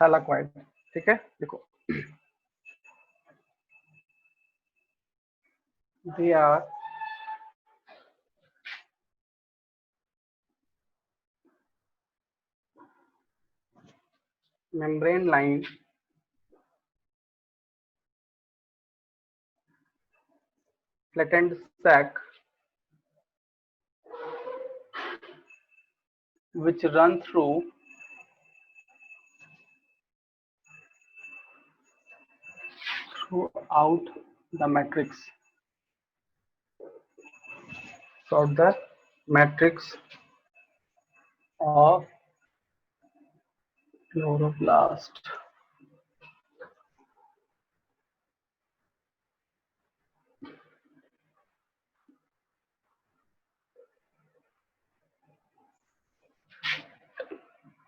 Thylakoid. ठीक है, देखो they are membrane line flattened sac which run throughout the matrix, throughout the matrix of chloroplast.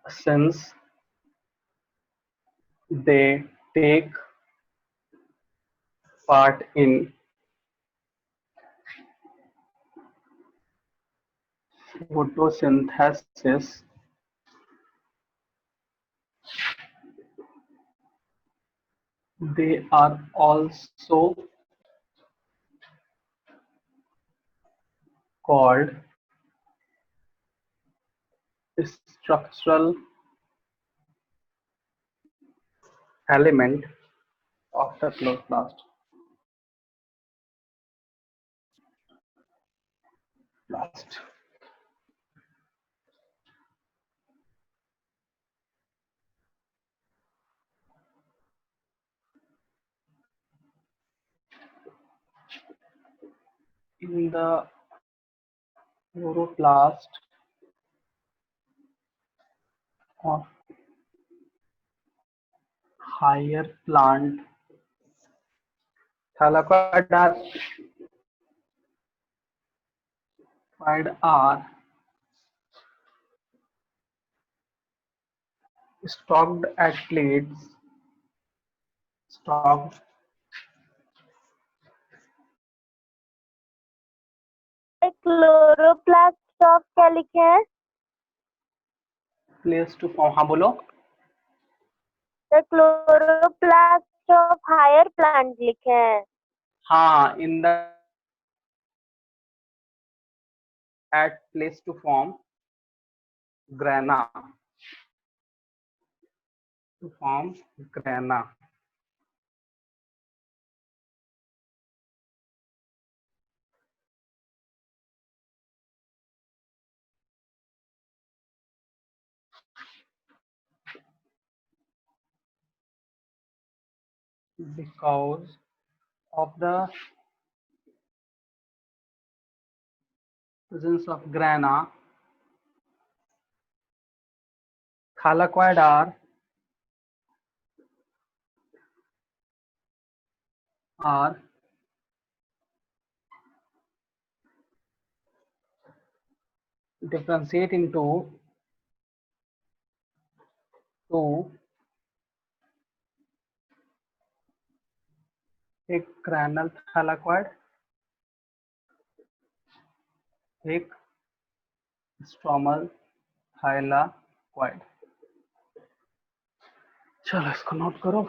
Since they take part in photosynthesis, they are also called structural element of the chloroplast. In the chloroplast of higher plant thylakoid are stalked at clades, stalked chloroplast of क्या लिखे हैं? place to form. हाँ बोलो. The chloroplast of higher plant लिखे हैं. हाँ, in the at place to form grana, to form grana. Because of the presence of grana, thylakoid are differentiate into two, एक ग्रैनल थैलाकोइड, एक स्ट्रोमल थैलाकोइड. चलो इसको नोट करो.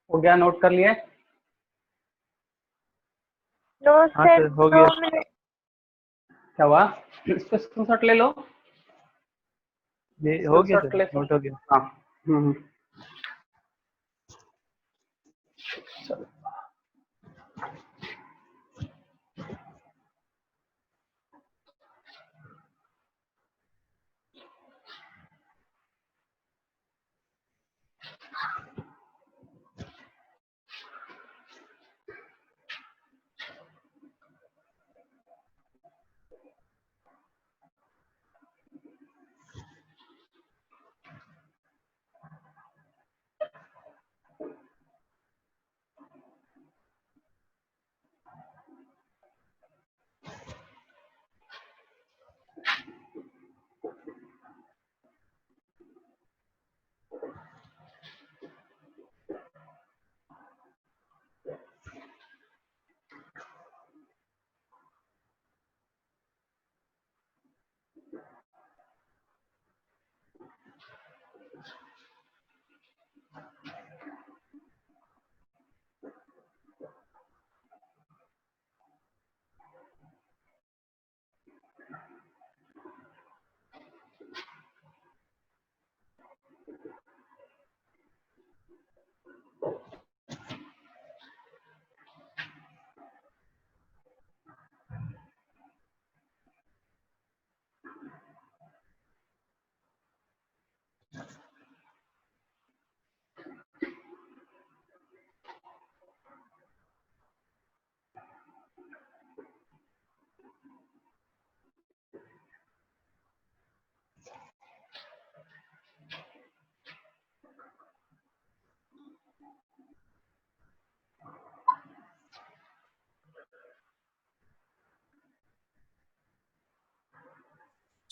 हो गया, नोट कर लिए? नो हाँ सर, सर, हो गया. 2 मिनट. क्या हुआ? इसको स्क्रीनशॉट ले लो. ये हो गया स्क्रीनशॉट सर, ले. नोट हो गया. हाँ. चलो.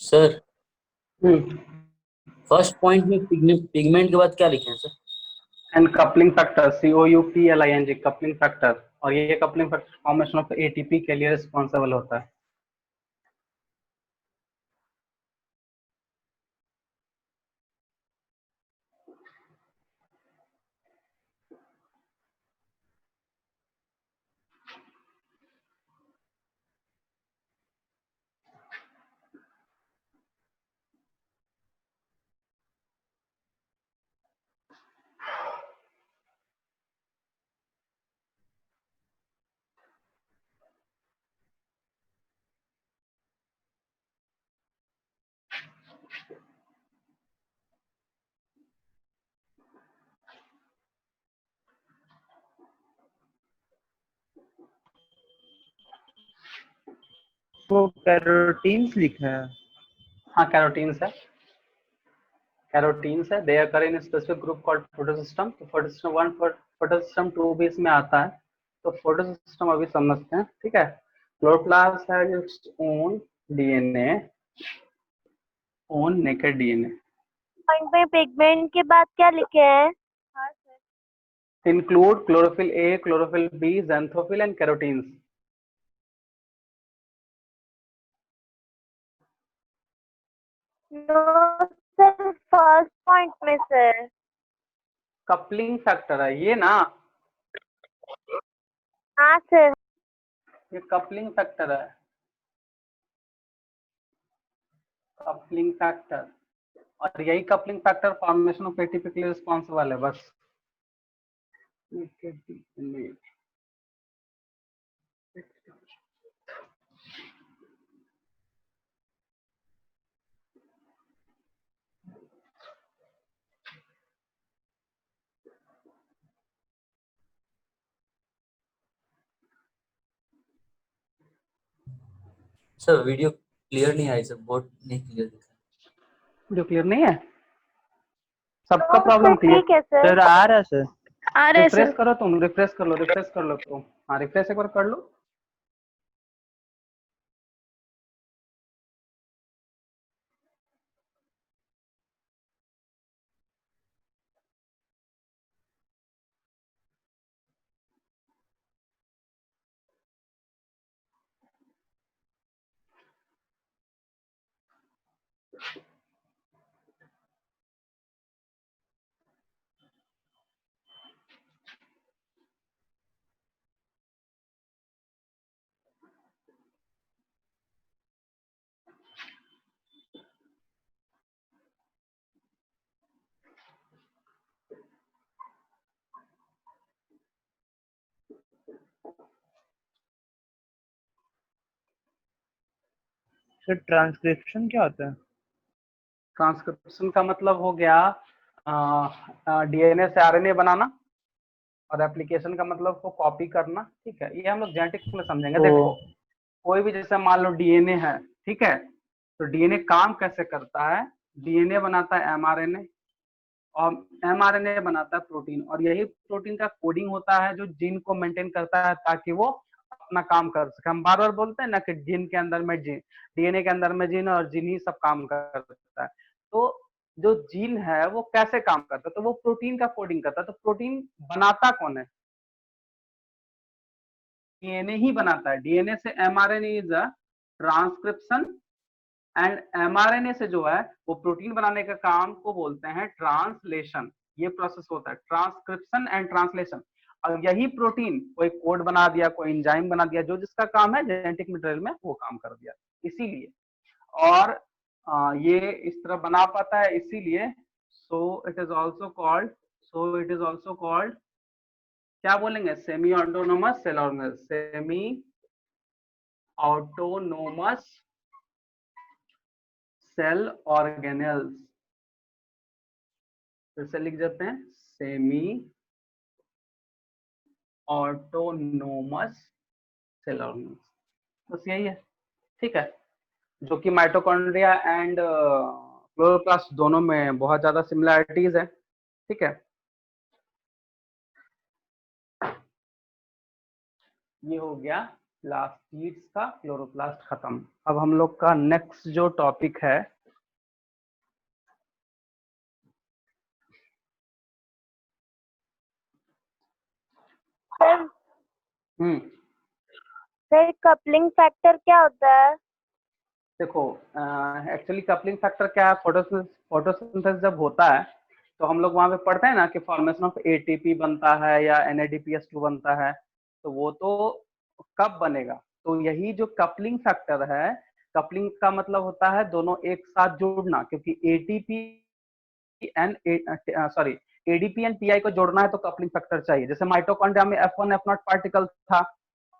सर हम्म फर्स्ट पॉइंट में पिगमेंट के बाद क्या लिखे हैं sir? And coupling factor, COUPLING, coupling factor, और ये coupling factor formation of ATP के लिए रिस्पॉन्सिबल होता है। वो कैरोटीन्स लिखा है। हाँ, कैरोटीन्स है, कैरोटीन्स है। They occur in specific group called photosystem. तो फोटोसिस्टम 1, फोटोसिस्टम 2 भी इसमें आता है। तो फोटोसिस्टम अभी समझते हैं, ठीक है। Chloroplast has its own DNA, own naked DNA. Point में पिगमेंट के बाद क्या लिखे हैं? Include chlorophyll A, chlorophyll B, xanthophyll and carotenes. No sir, first point में सर। कपलिंग फैक्टर है ये ना, हाँ सर। ये कपलिंग फैक्टर है, कपलिंग फैक्टर। और यही coupling factor formation of ATP के लिए रिस्पॉन्सिबल है बस। सर वीडियो क्लियर नहीं आई सर, बहुत नहीं क्लियर दिखा। जो क्लियर नहीं है, सबका नो प्रॉब्लम सर, थी। ठीक है सर। सर आ रहा सर। आ रहे रिफ्रेश सर। करो तुम, रिफ्रेश कर लो, रिफ्रेश कर लो तुम। हाँ, रिफ्रेश एक बार कर लो। सर ट्रांसक्रिप्शन क्या होता है? ट्रांसक्रिप्शन का मतलब हो गया डीएनए से आरएनए बनाना, और एप्लीकेशन का मतलब को कॉपी करना, ठीक है। ये हम लोग जेनेटिक्स में समझेंगे। देखो, कोई भी जैसे मान लो डीएनए है, ठीक है, तो डीएनए काम कैसे करता है? डीएनए बनाता है एमआरएनए, और एमआरएनए बनाता है प्रोटीन, और यही प्रोटीन का कोडिंग होता है जो जीन को मेंटेन करता है ताकि वो अपना काम कर सके। हम बार बार बोलते हैं ना कि जीन के अंदर में जीन, डीएनए के अंदर में जीन, और जीन ही सब काम करता है। तो जो जीन है वो कैसे काम करता है? तो वो प्रोटीन का कोडिंग करता है। तो प्रोटीन बनाता कौन है? डीएनए ही बनाता है। डीएनए से mRNA is a transcription, and mRNA से जो है वो प्रोटीन बनाने का काम को बोलते हैं ट्रांसलेशन। ये प्रोसेस होता है ट्रांसक्रिप्शन एंड ट्रांसलेशन। और यही प्रोटीन कोई कोड बना दिया, कोई एंजाइम बना दिया, जो जिसका काम है जेनेटिक मटेरियल में वो काम कर दिया, इसीलिए। और ये इस तरह बना पाता है इसीलिए। So it is also called, क्या बोलेंगे? Semi autonomous cell organelle, semi autonomous cell organelles. फिर से लिख देते हैं, सेमी ऑटोनोमस सेल ऑर्गेनेल्स। बस यही है, ठीक है। जो कि माइटोकॉन्ड्रिया एंड क्लोरोप्लास्ट दोनों में बहुत ज्यादा सिमिलैरिटीज है, ठीक है। ये हो गया प्लास्टिड्स का क्लोरोप्लास्ट खत्म। अब हम लोग का नेक्स्ट जो टॉपिक है सर हम्म सर कपलिंग फैक्टर क्या होता है? देखो एक्चुअली कपलिंग फैक्टर क्या है, फोटोसिंथेसिस जब होता है तो हम लोग वहां पे पढ़ते हैं ना कि फॉर्मेशन ऑफ एटीपी बनता है या NADPH2 बनता है, तो वो तो कब बनेगा, तो यही जो कपलिंग फैक्टर है, कपलिंग का मतलब होता है दोनों एक साथ जुड़ना, क्योंकि ATP and sorry ADP and pi को जोड़ना है तो कपलिंग फैक्टर चाहिए। जैसे माइटोकॉन्ड्रिया में F1 F0 पार्टिकल था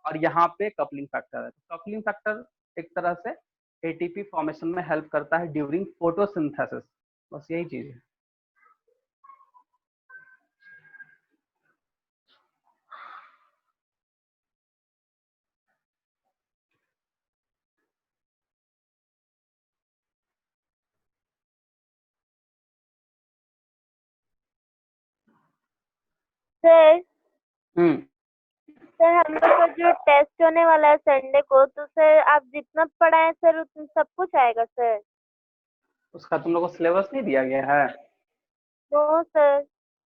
और यहाँ पे कपलिंग फैक्टर है, तो कपलिंग फैक्टर एक तरह से एटीपी फॉर्मेशन में हेल्प करता है ड्यूरिंग फोटोसिंथेसिस, बस यही चीज है। सर हम्म सर हम लोग का जो टेस्ट होने वाला है संडे को, तो सर आप जितना पढ़ाएं सर उतना सब कुछ आएगा सर? उसका तुम लोग को सिलेबस नहीं दिया गया है? No sir.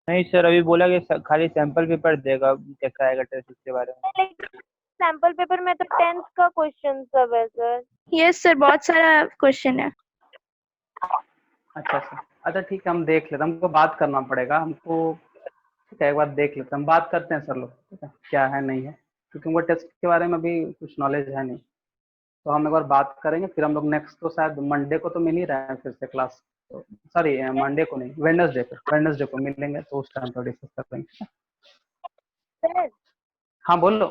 नहीं सर, अभी बोला कि खाली सैंपल पेपर देगा, कैसा आएगा टेस्ट इसके बारे में। लेकिन सैंपल पेपर में तो 10th का क्वेश्चन सब है सर। यस सर, बहुत सारा क्वेश्चन है। अच्छा अच्छा ठीक है, हम देख लेते हैं, हमको बात करना पड़ेगा हमको। ठीक है, एक बार देख लेते हैं, हम बात करते हैं सर लोग, ठीक है क्या है नहीं है, क्योंकि हमको टेस्ट के बारे में भी कुछ नॉलेज है नहीं, तो हम एक बार बात करेंगे, फिर हम लोग नेक्स्ट तो शायद मंडे को तो मिल ही रहे हैं फिर से क्लास, तो सॉरी मंडे को नहीं, वेडनेसडे को मिलेंगे, तो उस टाइम पर डिस्कस कर लेंगे। सर हाँ बोलो।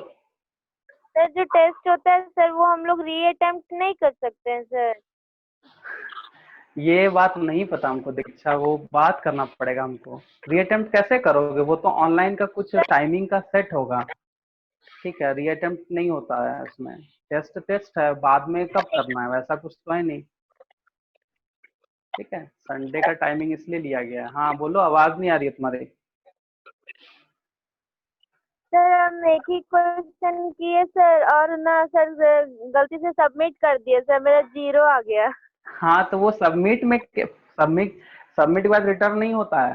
सर जो टेस्ट होता है सर वो हम लोग री अटेम्प्ट नहीं कर सकते हैं सर? ये बात नहीं पता हमको दीक्षा, वो बात करना पड़ेगा हमको। रीअटेम्प्ट कैसे करोगे, वो तो ऑनलाइन का कुछ टाइमिंग का सेट होगा, ठीक है, रीअटेम्प्ट नहीं होता है उसमें, टेस्ट है, बाद में कब करना है वैसा कुछ तो है नहीं। ठीक है, संडे का टाइमिंग इसलिए लिया गया है। हाँ बोलो, आवाज नहीं आ रही है तुम्हारी। सर हम एक ही क्वेश्चन किए सर, और ना सर गलती से सबमिट कर दिए सर, मेरा 0 आ गया। हाँ तो वो सबमिट के बाद रिटर्न नहीं होता है।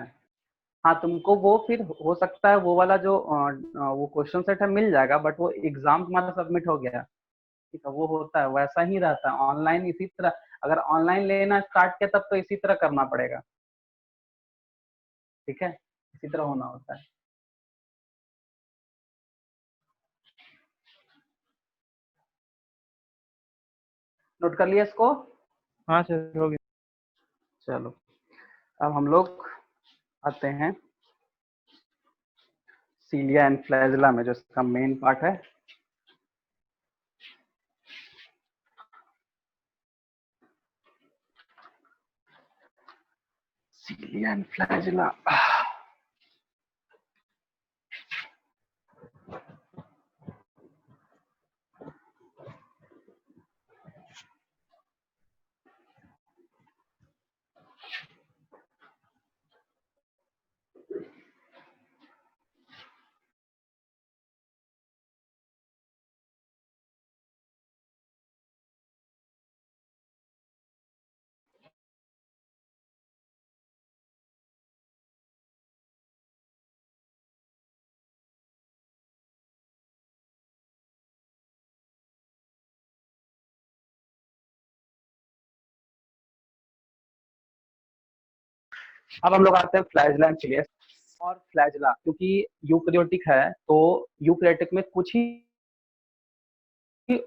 हाँ तुमको वो फिर हो सकता है वो वाला जो वो क्वेश्चन सेट है मिल जाएगा, बट वो एग्जाम तुम्हारा सबमिट हो गया, ठीक है, वो होता है, वैसा ही रहता है ऑनलाइन इसी तरह। अगर ऑनलाइन लेना स्टार्ट किया तब तो इसी तरह करना पड़ेगा, ठीक है, इसी तरह होना होता है। नोट कर लिया इसको? हाँ सर, हो गया। चलो अब हम लोग आते हैं सीलिया एंड फ्लैजिला में, जो इसका मेन पार्ट है। सीलिया एंड फ्लैजिला, अब हम लोग आते हैं फ्लैजिला एंड सीलिया। और फ्लैजिला क्योंकि यूकैरियोटिक है, तो यूकैरियोटिक में कुछ ही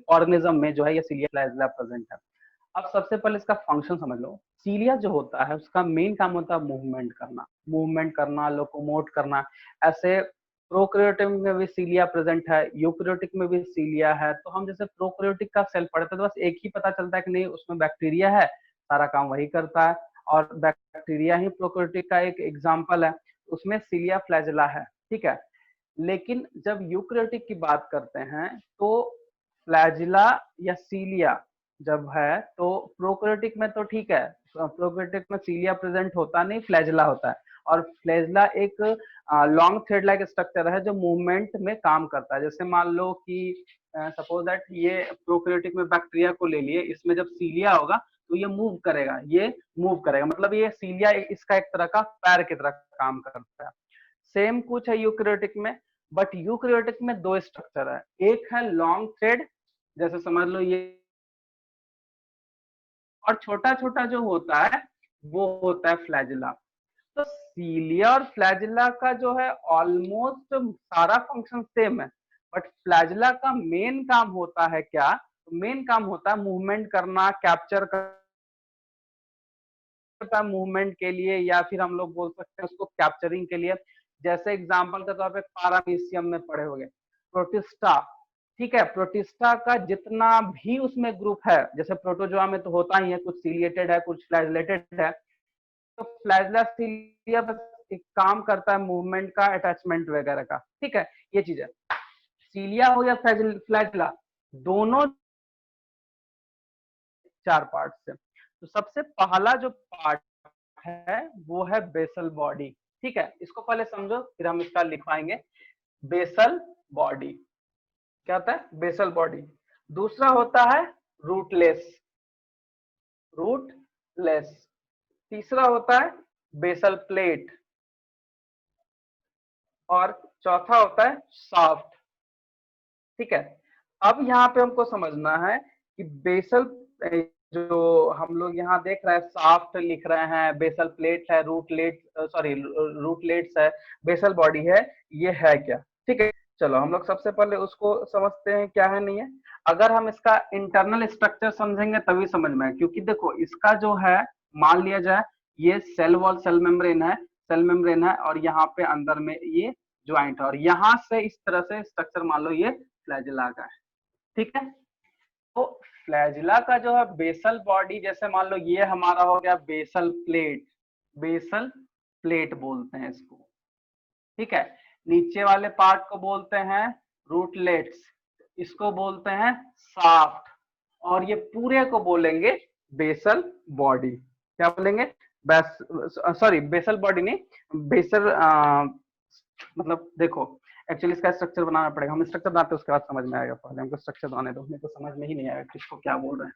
ऑर्गेनिज्म में जो है ये सीलिया फ्लैजिला प्रेजेंट है। अब सबसे पहले इसका फंक्शन समझ लो। सीलिया जो होता है उसका मेन काम होता है मूवमेंट करना, लोकोमोट करना। ऐसे प्रोकैरियोटिक में भी सीलिया प्रेजेंट है, यूकैरियोटिक में भी सीलिया है। तो हम जैसे प्रोकैरियोटिक का सेल पढ़ते हैं तो बस एक ही पता चलता है कि नहीं उसमें बैक्टीरिया है, सारा काम वही करता है, और बैक्टीरिया ही प्रोकैरियोटिक का एक एग्जाम्पल है, उसमें सीलिया फ्लैजिला है, ठीक है। लेकिन जब यूकैरियोटिक की बात करते हैं तो फ्लैजिला या सीलिया जब है, तो प्रोकैरियोटिक में तो ठीक है, प्रोकैरियोटिक में सीलिया प्रेजेंट होता नहीं, फ्लैजिला होता है। और फ्लैजिला एक लॉन्ग थ्रेड लाइक स्ट्रक्चर है जो मूवमेंट में काम करता है। जैसे मान लो कि सपोज दैट ये प्रोकैरियोटिक में बैक्टीरिया को ले लिए, इसमें जब सीलिया होगा तो ये मूव करेगा, ये मूव करेगा, मतलब ये सीलिया इसका एक तरह का पैर की तरह काम करता है। सेम कुछ है यूकैरियोटिक में, बट यूकैरियोटिक में दो स्ट्रक्चर है, एक है लॉन्ग थ्रेड, जैसे समझ लो ये, और छोटा छोटा जो होता है वो होता है फ्लैजिला। तो सीलिया और फ्लैजिला का जो है ऑलमोस्ट सारा फंक्शन सेम है, बट फ्लैजिला का मेन काम होता है क्या, मेन काम होता है मूवमेंट करना, कैप्चर करता है मूवमेंट के लिए, या फिर हम लोग बोल सकते हैं उसको कैप्चरिंग के लिए। जैसे एग्जांपल के तौर पे पारामीशियम में पढ़े होंगे, प्रोटिस्टा, ठीक है, प्रोटिस्टा का जितना भी उसमें ग्रुप है, जैसे प्रोटोजोआ में तो होता ही है, कुछ सीलिएटेड है कुछ फ्लैजिलेटेड है, तो फ्लैजिला सीलिया बस एक काम करता है मूवमेंट का, अटैचमेंट वगैरह का, ठीक है, ये चीज है। सीलिया हो या फ्लैजिला, दोनों चार पार्ट से। तो सबसे पहला जो पार्ट है वो है बेसल बॉडी, ठीक है, इसको पहले समझो फिर हम इसका लिख पाएंगे। बेसल बॉडी क्या होता है, बेसल बॉडी। दूसरा होता है रूटलेस, रूटलेस। तीसरा होता है बेसल प्लेट, और चौथा होता है शाफ्ट, ठीक है। अब यहाँ पे हमको समझना है कि बेसल, जो हम लोग यहाँ देख रहे हैं शाफ्ट लिख रहे हैं, बेसल प्लेट है, रूटलेट, सॉरी रूटलेट्स है, बेसल बॉडी है, ये है क्या, ठीक है। चलो हम लोग सबसे पहले उसको समझते हैं क्या है नहीं है। अगर हम इसका इंटरनल स्ट्रक्चर समझेंगे तभी समझ में आए, क्योंकि देखो इसका जो है, मान लिया जाए ये सेल वॉल, सेल मेम्ब्रेन है, सेल मेम्ब्रेन है, और यहाँ पे अंदर में ये ज्वाइंट है, और यहाँ से इस तरह से स्ट्रक्चर मान लो ये फ्लैजिला का है, ठीक है। तो फ्लैजिला का जो है बेसल बॉडी, जैसे मान लो ये हमारा हो गया बेसल प्लेट, बेसल प्लेट बोलते हैं इसको, ठीक है। नीचे वाले पार्ट को बोलते हैं रूटलेट्स, इसको बोलते हैं शाफ्ट, और ये पूरे को बोलेंगे बेसल बॉडी। क्या बोलेंगे, सॉरी बेसल बॉडी नहीं, बेसल मतलब देखो एक्चुअली इसका स्ट्रक्चर बनाना पड़ेगा, हम स्ट्रक्चर बनाते हैं उसके बाद समझ में आएगा, पहले हमको स्ट्रक्चर बनाने दो, मेरे को समझ में ही नहीं आएगा किसको क्या बोल रहे हैं।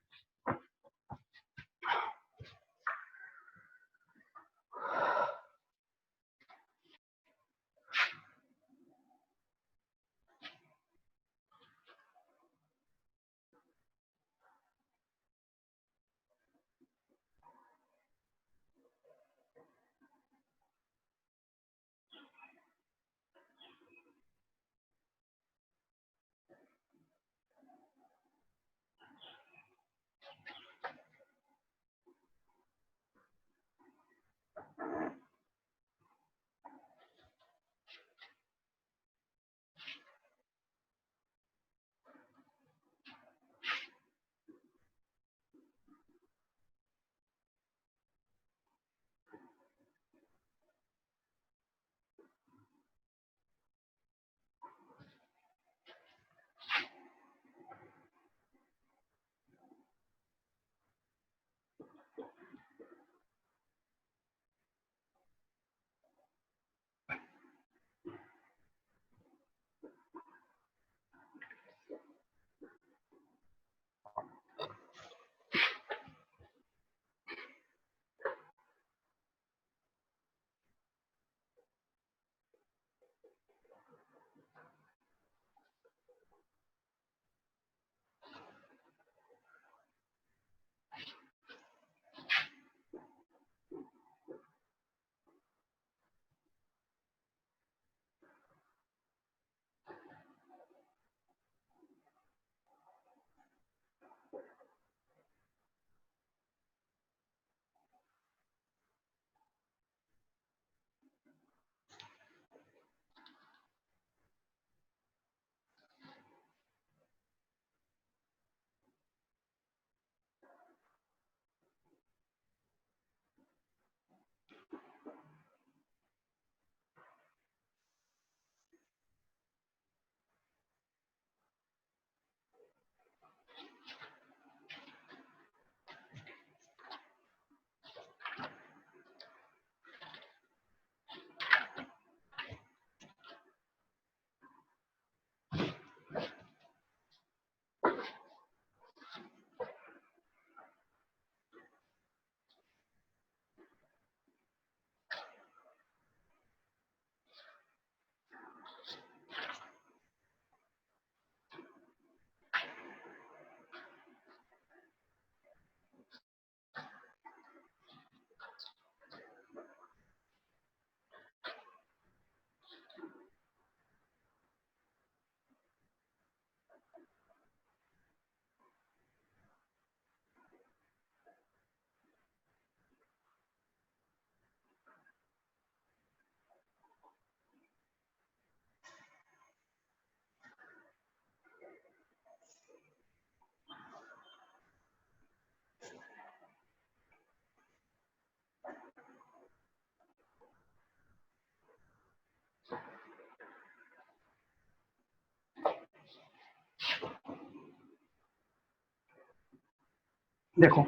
देखो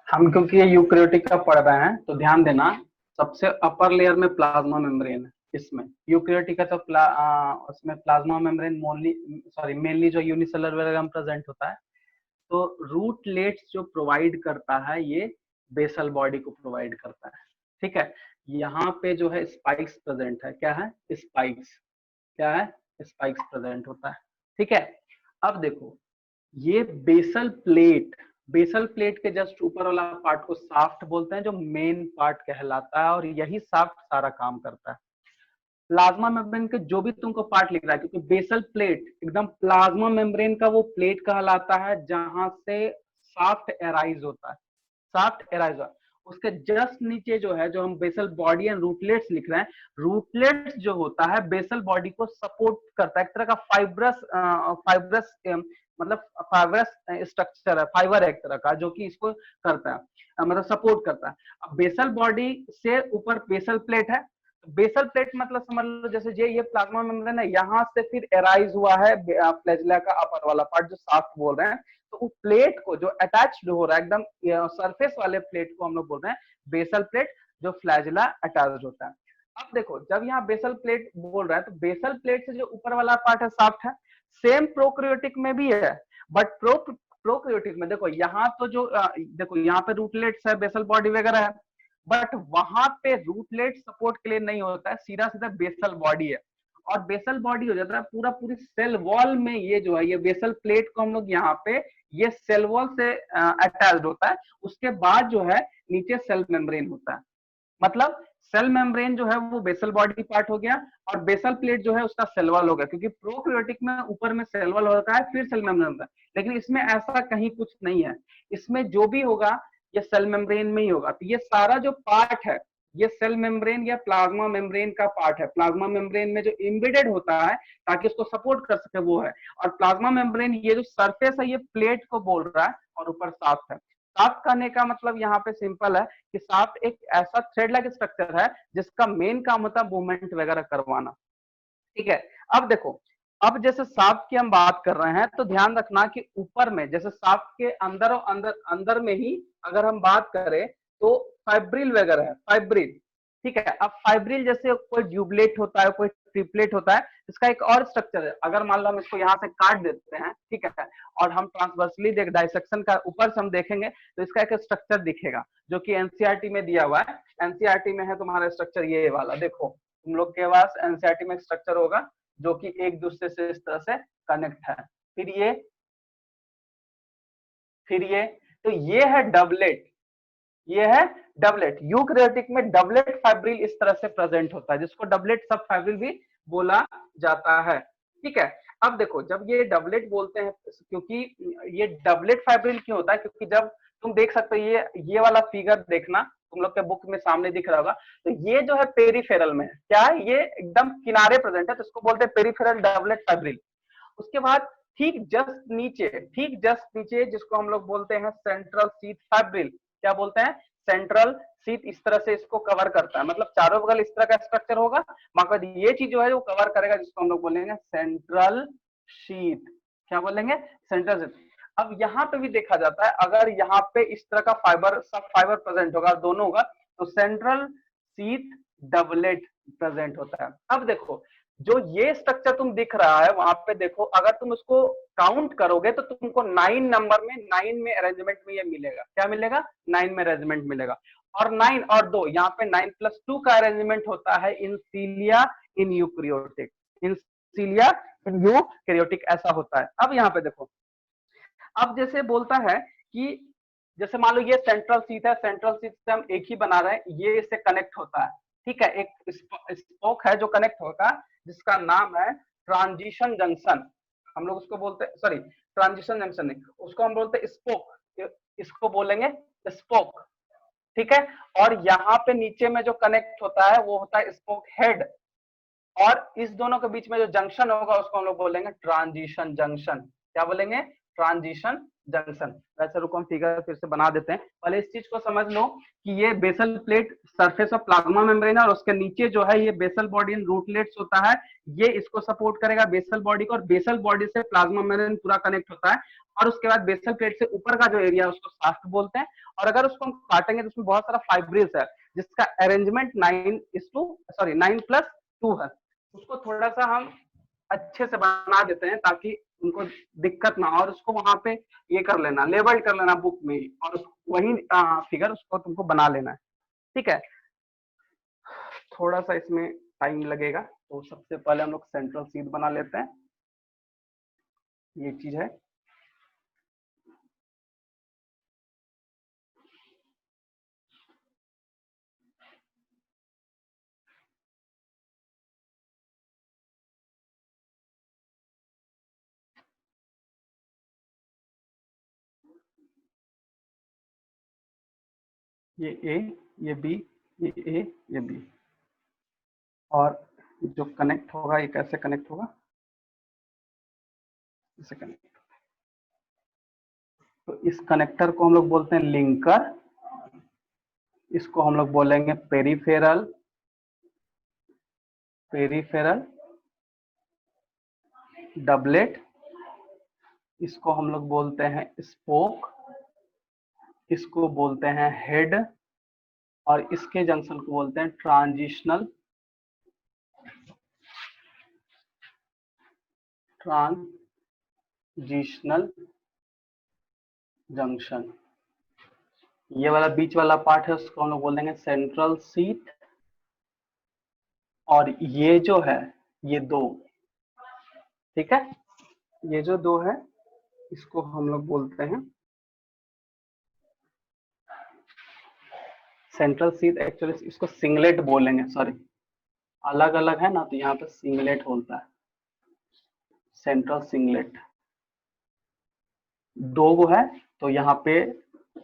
हम क्योंकि ये यूकैरियोटिक का पढ़ रहे हैं तो ध्यान देना, सबसे अपर लेयर में प्लाज्मा मेम्ब्रेन है। इसमें यूकैरियोटिक का तो उसमें प्लाज्मा मेम्ब्रेन मेनली जो यूनिसेलुलर वगैरह में प्रेजेंट होता है। तो रूटलेट्स जो प्रोवाइड करता है ये बेसल बॉडी को प्रोवाइड करता है, ठीक है। यहाँ पे जो है स्पाइक्स प्रेजेंट है, क्या है स्पाइक्स, क्या है स्पाइक्स प्रेजेंट होता है, ठीक है। अब देखो ये बेसल प्लेट के जस्ट ऊपर वाला पार्ट को शाफ्ट बोलते हैं, जो मेन पार्ट कहलाता है, और यही शाफ्ट सारा काम करता है। प्लाज्मा मेम्ब्रेन के जो भी तुमको पार्ट लिख रहा है, क्योंकि बेसल प्लेट एकदम प्लाज्मा मेम्ब्रेन का वो प्लेट कहलाता है जहां से शाफ्ट एराइज होता है, शाफ्ट एराइज होता है। उसके जस्ट नीचे जो है, जो हम बेसल बॉडी एंड रूटलेट्स लिख रहे हैं, रूटलेट्स जो होता है बेसल बॉडी को सपोर्ट करता है, एक तरह का फाइब्रस मतलब फाइबरस स्ट्रक्चर है, फाइबर है एक तरह का, जो कि इसको करता है, मतलब सपोर्ट करता है। अब बेसल बॉडी से ऊपर बेसल प्लेट है, बेसल प्लेट मतलब समझ लो जैसे ये प्लाज्मा मेम्ब्रेन है, यहाँ से फिर एराइज हुआ है फ्लैजिला का अपर वाला पार्ट जो शाफ्ट बोल रहे हैं। तो वो प्लेट को जो अटैच्ड हो रहा है एकदम सरफेस वाले प्लेट को हम लोग बोल रहे हैं बेसल प्लेट, जो फ्लैजिला अटैच्ड होता है। अब देखो जब यहाँ बेसल प्लेट बोल रहा है, तो बेसल प्लेट से जो ऊपर वाला पार्ट है शाफ्ट है, सेम प्रोकैरियोटिक में भी है, बट प्रोकैरियोटिक में देखो यहाँ तो जो देखो यहाँ पे रूटलेट्स है, बेसल बॉडी वगैरह है, बट वहां पे रूटलेट सपोर्ट के लिए नहीं होता है, सीधा सीधा बेसल बॉडी है। और बेसल बॉडी हो जाता है पूरी सेल वॉल में, ये जो है ये बेसल प्लेट को हम लोग यहाँ पे ये सेल वॉल से अटैच्ड होता है। उसके बाद जो है नीचे सेल मेम्ब्रेन होता है, मतलब सेल मेम्ब्रेन जो है वो बेसल बॉडी पार्ट हो गया, और बेसल प्लेट जो है उसका सेल वॉल हो गया, क्योंकि प्रोकैरियोटिक में ऊपर में सेल वॉल होता है फिर सेल मेम्ब्रेन होता है, लेकिन इसमें ऐसा कहीं कुछ नहीं है। इसमें जो भी होगा ये सेल मेम्ब्रेन में ही होगा। तो ये सारा जो पार्ट है ये सेल मेम्ब्रेन या प्लाज्मा मेम्ब्रेन का पार्ट है। प्लाज्मा मेम्ब्रेन में जो एम्बेडेड होता है ताकि उसको सपोर्ट कर सके वो है, और प्लाज्मा मेम्ब्रेन ये जो सरफेस है ये प्लेट को बोल रहा है, और ऊपर शाफ्ट है। शाफ्ट करने का मतलब यहाँ पे सिंपल है कि शाफ्ट एक ऐसा थ्रेड लाइक स्ट्रक्चर है जिसका मेन काम होता है मूवमेंट वगैरह करवाना, ठीक है। अब देखो अब जैसे शाफ्ट की हम बात कर रहे हैं तो ध्यान रखना कि ऊपर में जैसे शाफ्ट के अंदर और अंदर में ही अगर हम बात करें तो फाइब्रिल वगैरह है, फाइब्रिल, ठीक है। अब फाइब्रिल जैसे कोई ड्यूबलेट होता है, कोई ट्रिपलेट होता है, इसका एक और स्ट्रक्चर है। अगर मान लो हम इसको यहाँ से काट देते हैं, ठीक है, और हम ट्रांसवर्सली डाइसेक्शन का ऊपर से हम देखेंगे तो इसका एक स्ट्रक्चर दिखेगा जो कि एनसीईआरटी में दिया हुआ है। एनसीईआरटी में है तुम्हारा स्ट्रक्चर ये वाला, देखो तुम लोग के पास एनसीईआरटी में स्ट्रक्चर होगा जो कि एक दूसरे से इस तरह से कनेक्ट है। फिर ये तो ये है डबलेट, ये है डबलेट। यूकैरियोटिक में डबलेट फाइब्रिल इस तरह से प्रेजेंट होता है, जिसको डबलेट सब फाइब्रिल भी बोला जाता है, ठीक है। अब देखो जब ये डबलेट बोलते हैं, क्योंकि ये डबलेट फाइब्रिल क्यों होता है, क्योंकि जब तुम देख सकते हो ये वाला फिगर देखना, तुम लोग के बुक में सामने दिख रहा होगा, तो ये जो है पेरिफेरल में है, क्या है ये एकदम किनारे प्रेजेंट है, तो इसको बोलते हैं पेरिफेरल डबलेट फाइब्रिल। उसके बाद ठीक जस्ट नीचे जिसको हम लोग बोलते हैं सेंट्रल शीथ फाइब्रिल, क्या बोलते हैं सेंट्रल शीथ, इस तरह से इसको कवर करता है, मतलब चारों बगल इस तरह का स्ट्रक्चर होगा, मगर ये चीज जो है वो कवर करेगा, जिसको हम लोग बोलेंगे सेंट्रल शीथ, क्या बोलेंगे सेंट्रल शीथ। अब यहाँ पे भी देखा जाता है, अगर यहाँ पे इस तरह का फाइबर सब फाइबर प्रेजेंट होगा, दोनों होगा, तो सेंट्रल शीथ डबलेट प्रेजेंट होता है। अब देखो जो ये स्ट्रक्चर तुम दिख रहा है वहां पे देखो, अगर तुम उसको काउंट करोगे तो तुमको 9 नंबर में 9 में अरेंजमेंट में ये मिलेगा, क्या मिलेगा 9 में अरेंजमेंट मिलेगा। और 9 और 2 यहाँ पे 9+2 का अरेंजमेंट होता है इन सीलिया in eukaryotic, in सीलिया in eukaryotic ऐसा होता है। अब यहाँ पे देखो, अब जैसे बोलता है कि जैसे मान लो ये सेंट्रल शीथ है, सेंट्रल शीथ से हम एक ही बना रहे हैं, ये इससे कनेक्ट होता है, ठीक है, एक स्पोक है जो कनेक्ट होगा जिसका नाम है ट्रांजिशन जंक्शन, हम लोग उसको बोलते हैं, सॉरी ट्रांजिशन जंक्शन नहीं, उसको हम बोलते हैं स्पोक, इसको बोलेंगे स्पोक, ठीक है। और यहाँ पे नीचे में जो कनेक्ट होता है वो होता है स्पोक हेड, और इस दोनों के बीच में जो जंक्शन होगा उसको हम लोग बोलेंगे ट्रांजिशन जंक्शन, क्या बोलेंगे ट्रांजिशन जंक्शन। वैसे रुको हम फिगर फिर से बना देते हैं। पहले इस चीज को समझ लो कि ये basal plate surface of plasma membrane है और उसके नीचे जो है ये बेसल बॉडी इन रूटलेट्स होता है, ये इसको सपोर्ट करेगा बेसल बॉडी को, और बेसल बॉडी से प्लाज्मा मेम्ब्रेन पूरा कनेक्ट होता है। और उसके बाद बेसल प्लेट से ऊपर का जो एरिया है उसको शाफ्ट बोलते हैं। और अगर उसको हम काटेंगे तो उसमें बहुत सारा फाइब्रिल्स है जिसका अरेंजमेंट 9:2 है। उसको थोड़ा सा हम अच्छे से बना देते हैं ताकि उनको दिक्कत ना हो, और उसको वहां पे ये कर लेना, लेबल कर लेना बुक में, और वही फिगर उसको तुमको बना लेना है। ठीक है, थोड़ा सा इसमें टाइम लगेगा। तो सबसे पहले हम लोग सेंट्रल सीध बना लेते हैं। ये चीज है, ये ए, ये बी, ये ए, ये बी, और जो कनेक्ट होगा ये कैसे कनेक्ट होगा, इसे कनेक्ट। तो इस कनेक्टर को हम लोग बोलते हैं लिंकर, इसको हम लोग बोलेंगे पेरिफेरल, पेरिफेरल डबलेट, इसको हम लोग बोलते हैं स्पोक, इसको बोलते हैं हेड, और इसके जंक्शन को बोलते हैं ट्रांजिशनल जंक्शन। ये वाला बीच वाला पार्ट है उसको हम लोग बोल देंगे सेंट्रल सीट, और ये जो है ये दो, ठीक है, ये जो दो है इसको हम लोग बोलते हैं सेंट्रल सीट। एक्चुअली इसको सिंगलेट बोलेंगे, सॉरी अलग अलग है ना, तो यहाँ पे सिंगलेट होता है, सेंट्रल सिंगलेट। दो गो है तो यहाँ पे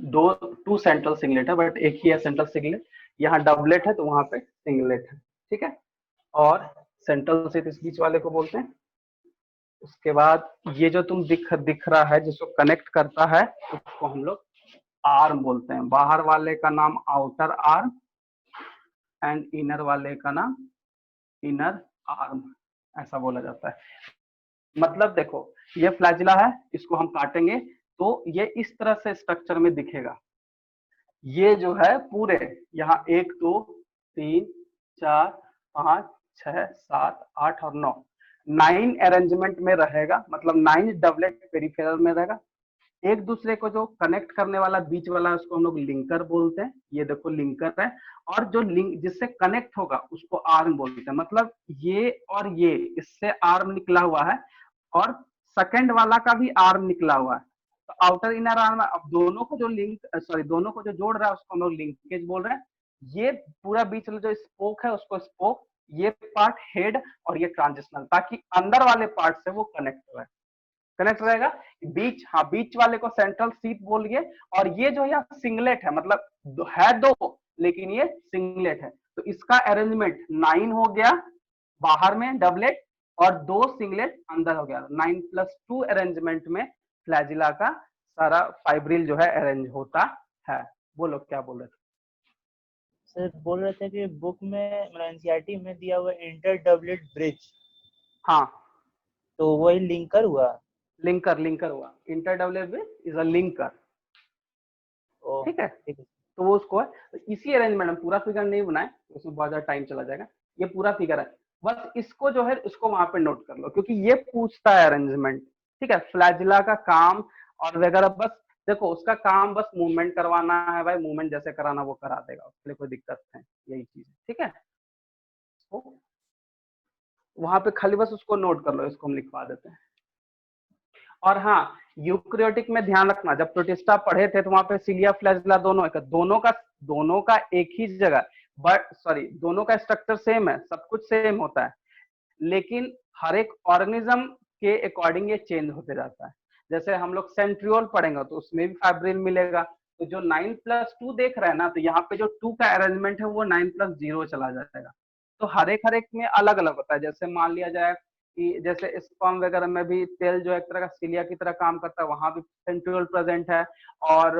टू सेंट्रल सिंगलेट है, बट एक ही है सेंट्रल सिंगलेट। यहाँ डबलेट है तो वहां पे सिंगलेट है, ठीक है। और सेंट्रल सीट इस बीच वाले को बोलते हैं। उसके बाद ये जो तुम दिख रहा है जिसको कनेक्ट करता है उसको हम लोग आर्म बोलते हैं। बाहर वाले का नाम आउटर आर्म एंड इनर वाले का नाम इनर आर्म, ऐसा बोला जाता है। मतलब देखो ये फ्लैजिला है, इसको हम काटेंगे तो ये इस तरह से स्ट्रक्चर में दिखेगा। ये जो है पूरे यहाँ 1 2 3 4 5 6 7 8 और 9 अरेंजमेंट में रहेगा, मतलब 9 डबलेट पेरिफेरल में रहेगा। एक दूसरे को जो कनेक्ट करने वाला बीच वाला उसको हम लोग लिंकर बोलते हैं। ये देखो लिंकर है, और जो लिंक जिससे कनेक्ट होगा उसको आर्म बोलते हैं। मतलब ये और ये इससे आर्म निकला हुआ है, और सेकंड वाला का भी आर्म निकला हुआ है। तो आउटर इनर आर्म, अब दोनों को जो दोनों को जो जोड़ रहा है उसको हम लोग लिंकेज बोल रहे हैं। ये पूरा बीच में जो स्पोक है उसको स्पोक, ये पार्ट हेड, और ये ट्रांजिशनल, ताकि अंदर वाले पार्ट से वो कनेक्ट रहेगा। बीच, हाँ बीच वाले को सेंट्रल सीट बोलिए। और ये जो यहाँ सिंगलेट है, मतलब है दो लेकिन ये सिंगलेट है, तो इसका अरेंजमेंट 9 हो गया बाहर में डबलेट, और 2 सिंगलेट अंदर हो गया। 9+2 अरेंजमेंट में फ्लैजिला का सारा फाइब्रिल जो है अरेंज होता है। बोलो क्या बोल रहे थे? सर बोल रहे थे कि बुक में मतलब एनसीईआरटी में दिया हुआ इंटर डबलेट ब्रिज, हाँ तो वही लिंकर हुआ। लिंकर हुआ, inter doublet bridge is a linker, ठीक है। तो वो उसको है, तो इसी अरेंजमेंट में पूरा फिगर नहीं बनाए, उसमें बहुत ज्यादा टाइम चला जाएगा। ये पूरा फिगर है, बस इसको जो है उसको वहां पे नोट कर लो, क्योंकि ये पूछता है अरेंजमेंट, ठीक है। फ्लैजिला का काम और वगैरह, बस देखो उसका काम बस मूवमेंट करवाना है भाई, मूवमेंट जैसे कराना वो करा देगा, उसके लिए कोई दिक्कत नहीं, यही चीज है, ठीक है। तो वहां पे खाली बस उसको नोट कर लो, इसको हम लिखवा देते हैं। और हाँ, यूकैरियोटिक में ध्यान रखना, जब प्रोटिस्टा पढ़े थे तो वहां पे सिलिया फ्लैजिला दोनों का एक ही जगह, बट सॉरी दोनों का स्ट्रक्चर सेम है, सब कुछ सेम होता है, लेकिन हर एक ऑर्गेनिज्म के अकॉर्डिंग ये चेंज होते जाता है। जैसे हम लोग सेंट्रियोल पढ़ेंगे तो उसमें भी फाइब्रिल मिलेगा, तो जो 9+2 देख रहे हैं ना, तो यहाँ पे जो 2 का अरेंजमेंट है वो 9+0 चला जाएगा। तो हर एक में अलग अलग होता है। जैसे मान लिया जाए जैसे स्पर्म वगैरह में भी तेल जो है एक तरह का सिलिया की तरह काम करता है, वहां भी सेंट्रियोल प्रेजेंट है। और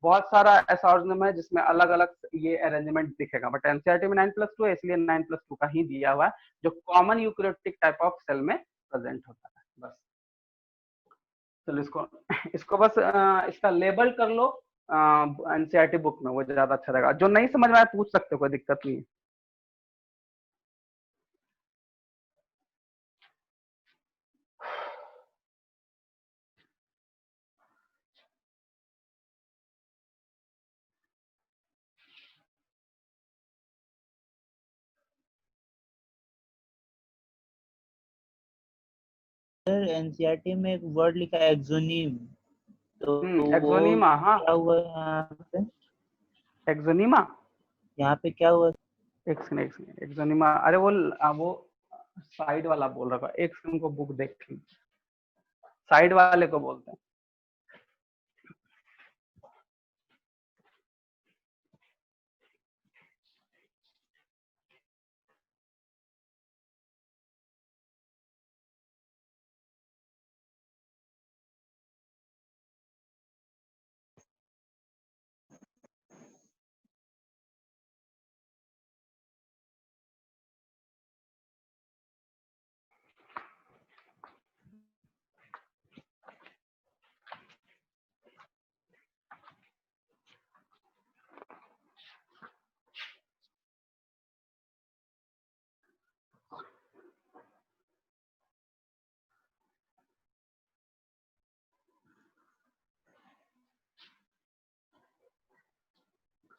बहुत सारा ऐसा ऑर्गेनिज्म है जिसमें अलग अलग ये अरेंजमेंट दिखेगा, बट एनसीईआरटी में 9+2 है इसलिए 9+2 का ही दिया हुआ है, जो common eukaryotic type of cell में प्रेजेंट होता है। बस चलो इसको इसको बस इसका लेबल कर लो एनसीईआरटी बुक में, वो ज्यादा अच्छा रहेगा। जो नहीं समझ में आए पूछ सकते हो, कोई दिक्कत नहीं है। सर एनसीईआरटी में एक वर्ड लिखा है एक्सोनीम, तो वो एक्सोनीमा, हाँ क्या हुआ यहाँ पे? एक्सोनीमा, यहाँ पे क्या हुआ? एक सेकंड एक्सोनीमा, अरे वो साइड वाला बोल रहा था, एक सेकंड को बुक देख ली, साइड वाले को बोलते हैं।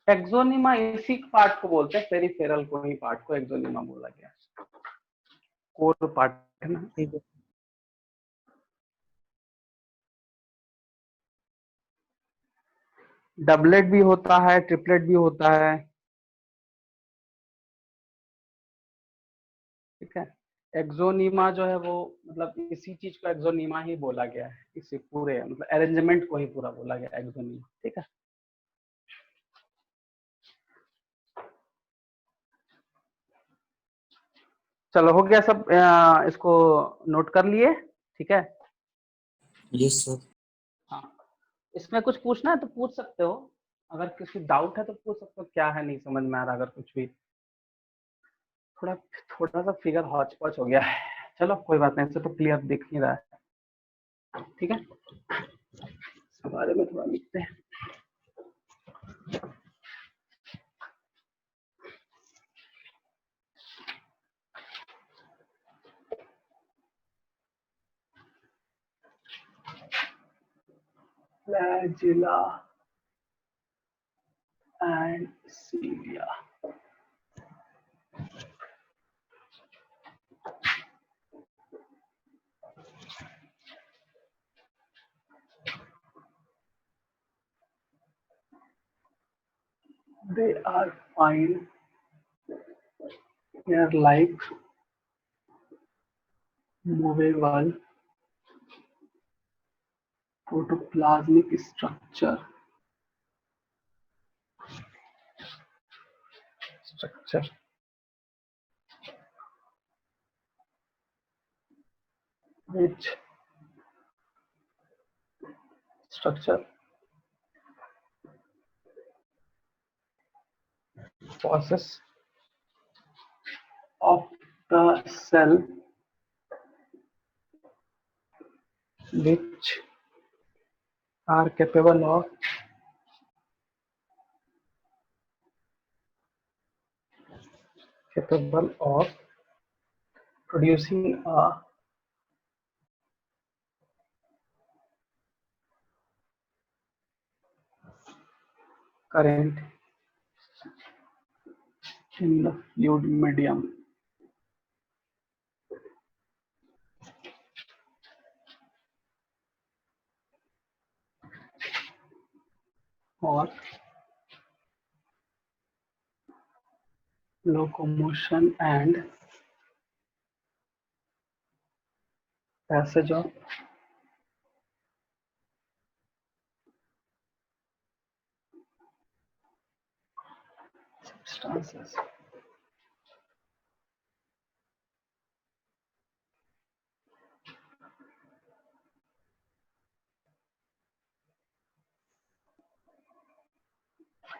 एक्सोनीमा इसी पार्ट को बोलते हैं, पेरिफेरल को ही पार्ट को एक्सोनीमा बोला गया, कोर पार्ट है ना। ठीक है। डबलेट भी होता है, ट्रिपलेट भी होता है, ठीक है। एक्सोनीमा जो है वो मतलब इसी चीज को एक्सोनीमा ही बोला गया है, इसी पूरे मतलब अरेंजमेंट को ही पूरा बोला गया एक्सोनीमा, ठीक है। चलो हो गया सब, इसको नोट कर लिए, ठीक है। Yes sir. हाँ, इसमें कुछ पूछना है तो पूछ सकते हो, अगर किसी डाउट है तो पूछ सकते हो, क्या है नहीं समझ में आ रहा, अगर कुछ भी थोड़ा थोड़ा सा फिगर हौच पौच हो गया है, चलो कोई बात नहीं, इससे तो क्लियर दिख नहीं रहा है, ठीक है। इसके बारे में थोड़ा लिखते हैं। Flagella and cilia. They are fine hair-like movable protoplasmic structure which structure process of the cell which are capable of producing a current in the fluid medium for locomotion and passage of substances.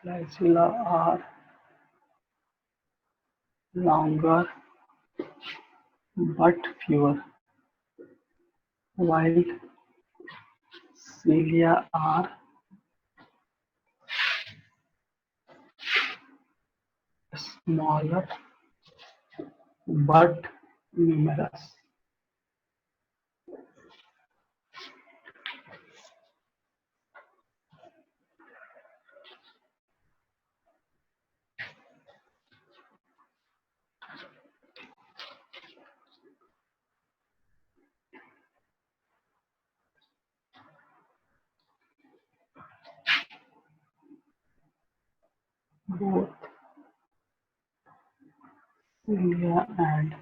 flagella are longer but fewer, while cilia are smaller but numerous. Both cilia and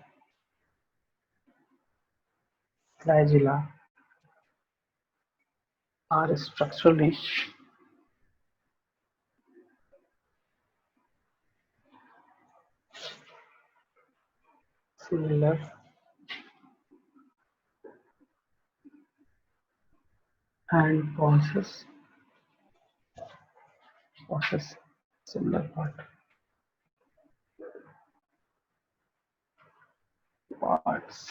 flagella are structurally similar and possess similar parts.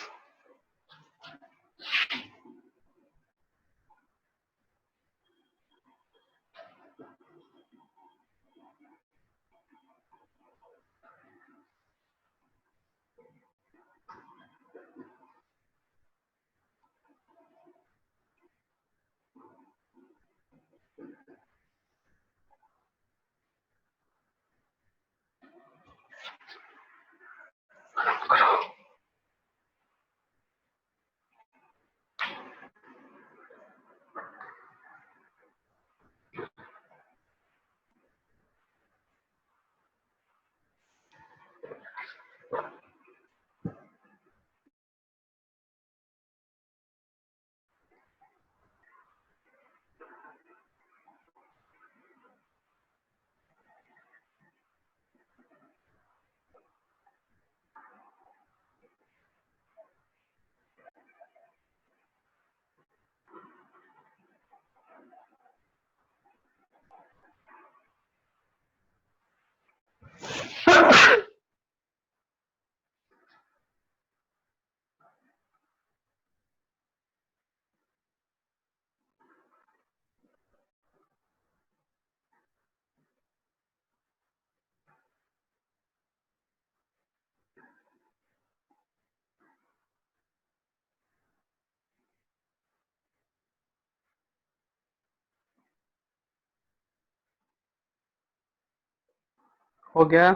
हो गया?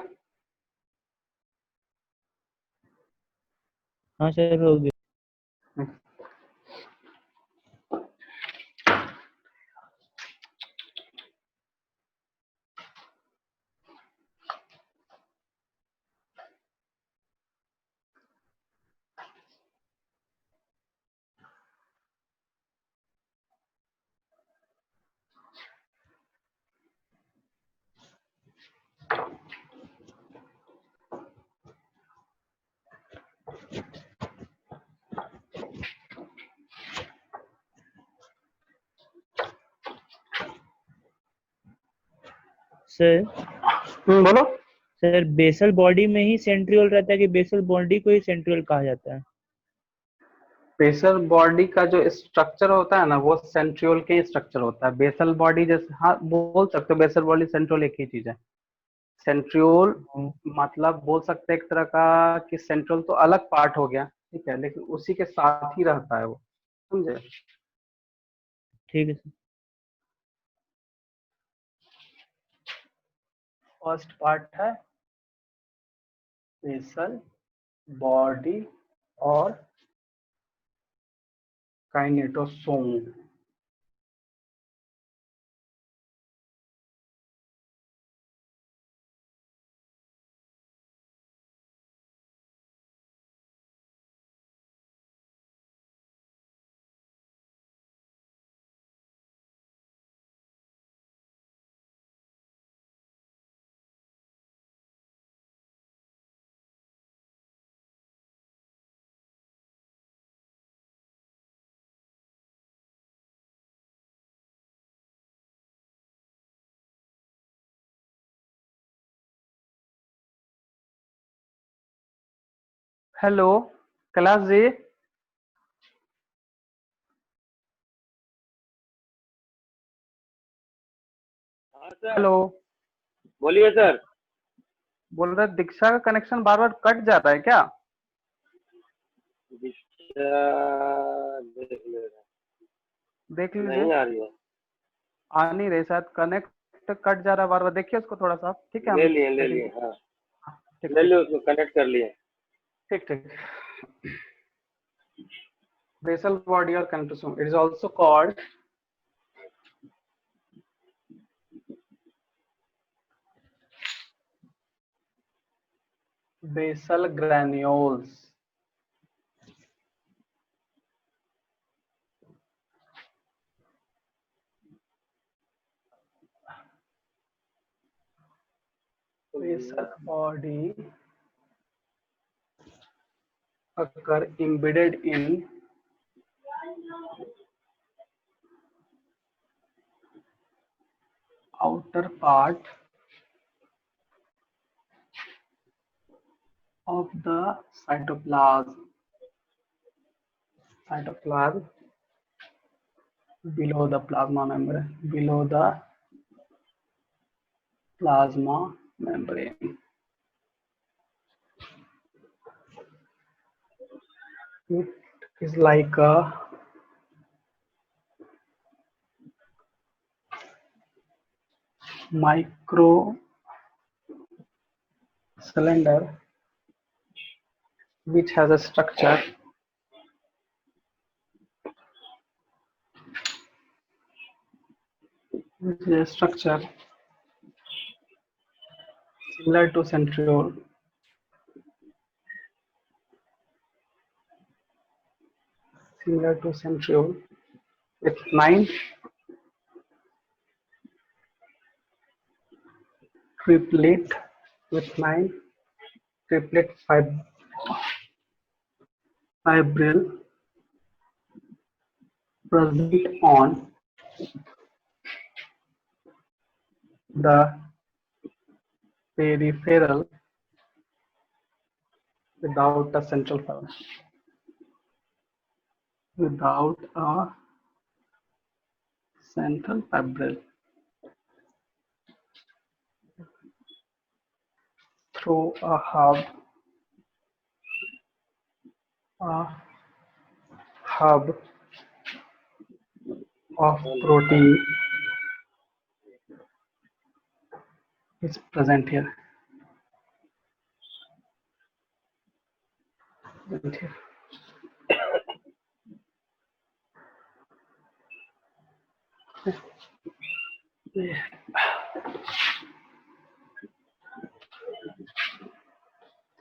हाँ sir हो गया। Sir बोलो। Sir basal body में ही centriole रहता है कि बेसल बॉडी को ही सेंट्रियोल कहा जाता है? बेसल बॉडी का जो स्ट्रक्चर होता है ना वो सेंट्रियोल के स्ट्रक्चर होता है। बेसल बॉडी जैसे, हाँ बोल सकते हो, बेसल बॉडी सेंट्रियोल एक ही चीज है। सेंट्रियोल मतलब बोल सकते हैं एक तरह का कि सेंट्रियोल तो अलग पार्ट हो गया, ठीक है, लेकिन उसी के साथ ही रहता है वो, समझे? ठीक है सर। फर्स्ट पार्ट है बेसल बॉडी और काइनेटोसोम। हेलो कैलाश जी, हाँ सर, हेलो। बोलिए सर। बोल रहे दीक्षा का कनेक्शन बार बार कट जाता है क्या? देख ले रहा। देख लीजिए, नहीं आ रही है। आ नहीं रही शायद, कनेक्ट कट जा रहा है बार बार, देखिए उसको थोड़ा सा। ठीक है, ले हम लिए देखेंगे। हाँ, ठीक ले ठीक लिए, उसको कनेक्ट कर लिए। ठीक ठीक। Basal body or connectosome. It is also called basal granules. Basal body occur embedded in outer part of the cytoplasm. Cytoplasm below the plasma membrane. Below the plasma membrane. It is like a micro cylinder which has a structure similar to centriole. Similar to centriole with 9 triplet fibril present on the peripheral without a central fiber. Without a central fibril. Through a hub of protein is present here.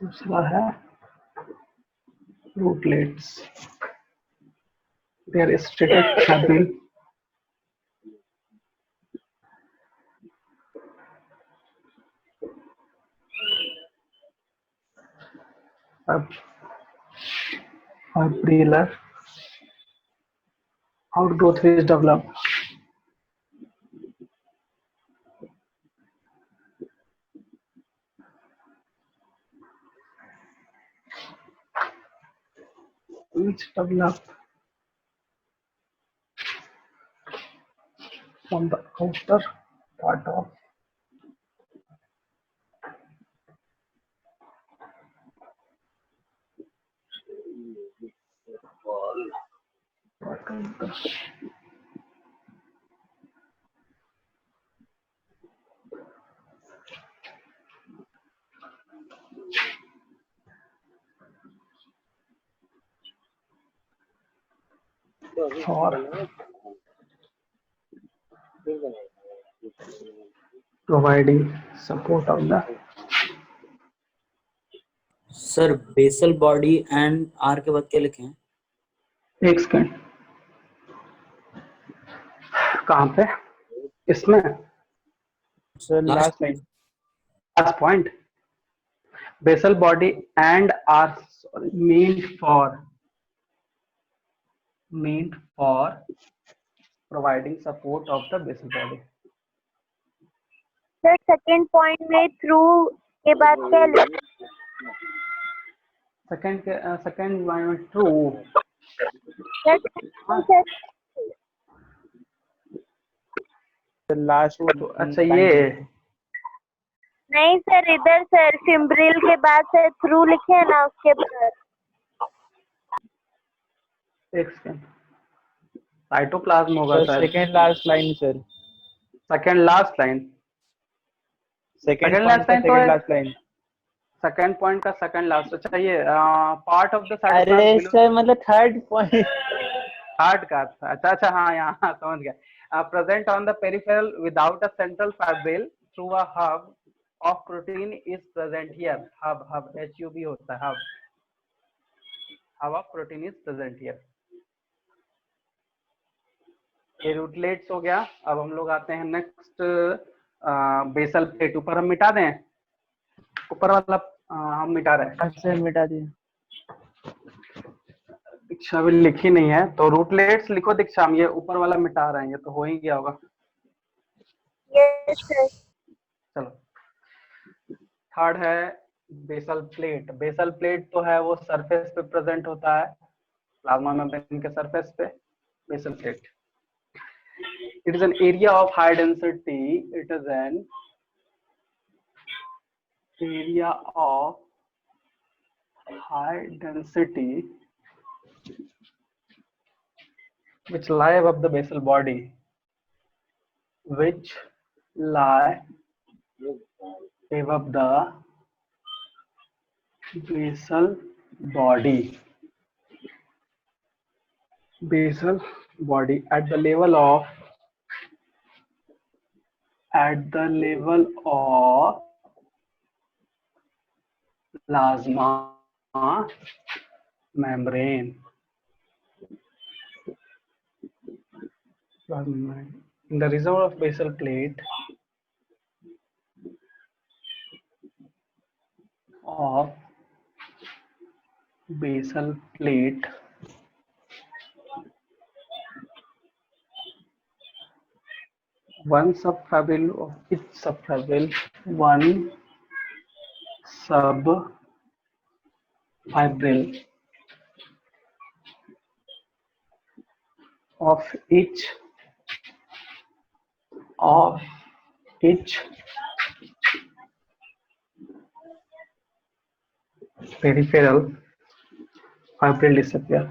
दूसरा है रूटलेट्स. They are stated having fibrillar outgrowth which develop from the outer part of for providing support of the sir basal body and are के बाद क्या लिखे हैं? एक second, कहाँ पे? इसमें sir last last line. last point. Basal body and are meant for providing support of the basal body. Sir second point में थ्रू के बाद क्या लिखा? सेकंड में ट्रू। लास्ट वो अच्छा ये नहीं सर, इधर सर फिम्ब्रिल के बाद से थ्रू लिखे हैं ना, उसके बाद एक सेकंड, साइटोप्लाज्म होगा सर शायद। Second last line sir, second last line, second second point last का लाइन तो सेकंड है, लास्ट लाइन। सेकंड पॉइंट का सेकंड लास्ट। अच्छा ये पार्ट ऑफ द अरे साइटोप्लाज्म बिलो, सर मतलब थर्ड पॉइंट। हार्ट का था। अच्छा अच्छा हाँ यहाँ समझ गया। Present on the peripheral without a central fibril through a hub of protein is present here. Hub hub HUB होता है, hub hub of protein is present here. ये रूटलेट्स हो गया। अब हम लोग आते हैं नेक्स्ट, बेसल प्लेट। ऊपर हम मिटा दें, ऊपर वाला हम मिटा रहे हैं। सर मिटा दिए। दीक्षा अभी लिखी नहीं है तो रूटलेट्स लिखो दीक्षा, हम ये ऊपर वाला मिटा रहे हैं, ये तो हो ही गया होगा। Yes sir. चलो थर्ड है बेसल प्लेट। बेसल प्लेट तो है वो सरफेस पे प्रेजेंट होता है, प्लाज्मा मेम्ब्रेन के सरफेस पे। Basal plate, it is an area of high density, it is an area of high density which lie above the basal body, which lie above the basal body, basal body at the level of plasma membrane. In the reservoir of basal plate one subfibril of each subfibril, one subfibril of each peripheral fibril disappear.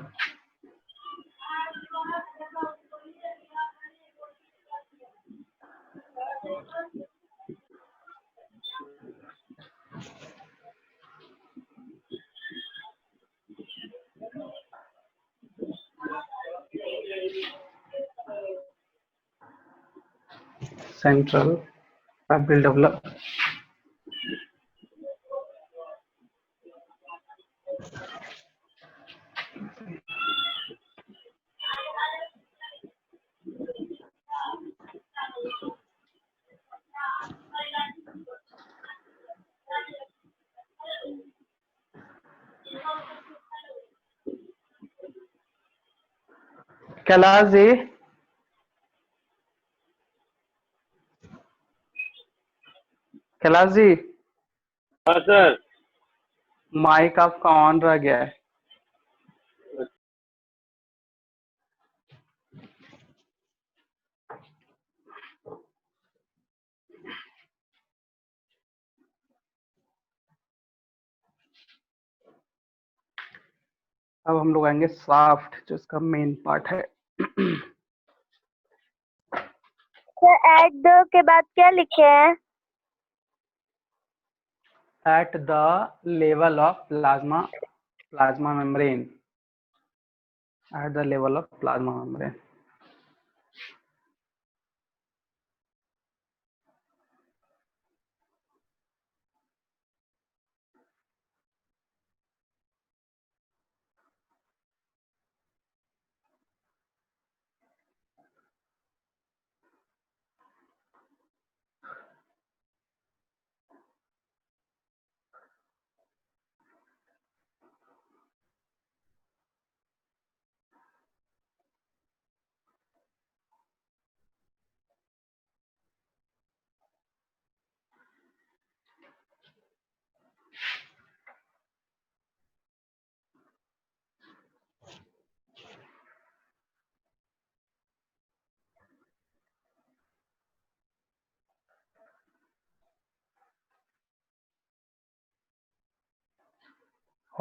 Central fibril develop. Kailash ji, Kailash ji हाँ sir. Mic आपका on रह गया है। अब हम लोग आएंगे soft, जो इसका मेन पार्ट है। सर एट द के बाद क्या लिखे हैं? At the level of plasma membrane, at the level of plasma membrane.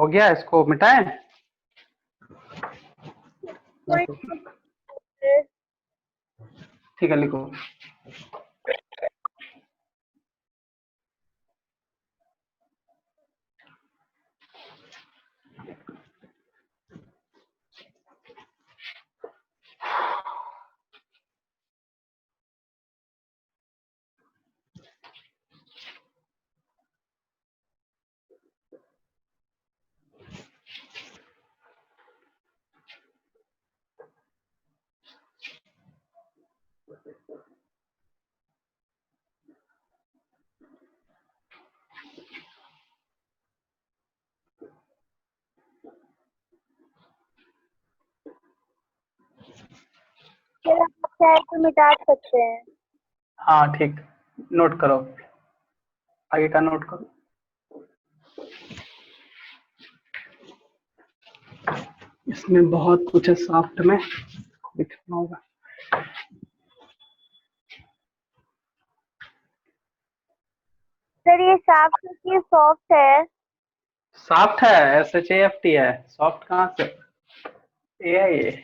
हो गया, इसको मिटाएं? ठीक है, लिखो। फिर आप चाहे तो मिटा सकते हैं। हाँ ठीक, नोट करो, आगे का नोट करो। इसमें बहुत कुछ है, सॉफ्ट में लिखना होगा। सर ये सॉफ्ट की सॉफ्ट है। सॉफ्ट है, SHAFT है, सॉफ्ट कहाँ से? ए है ये।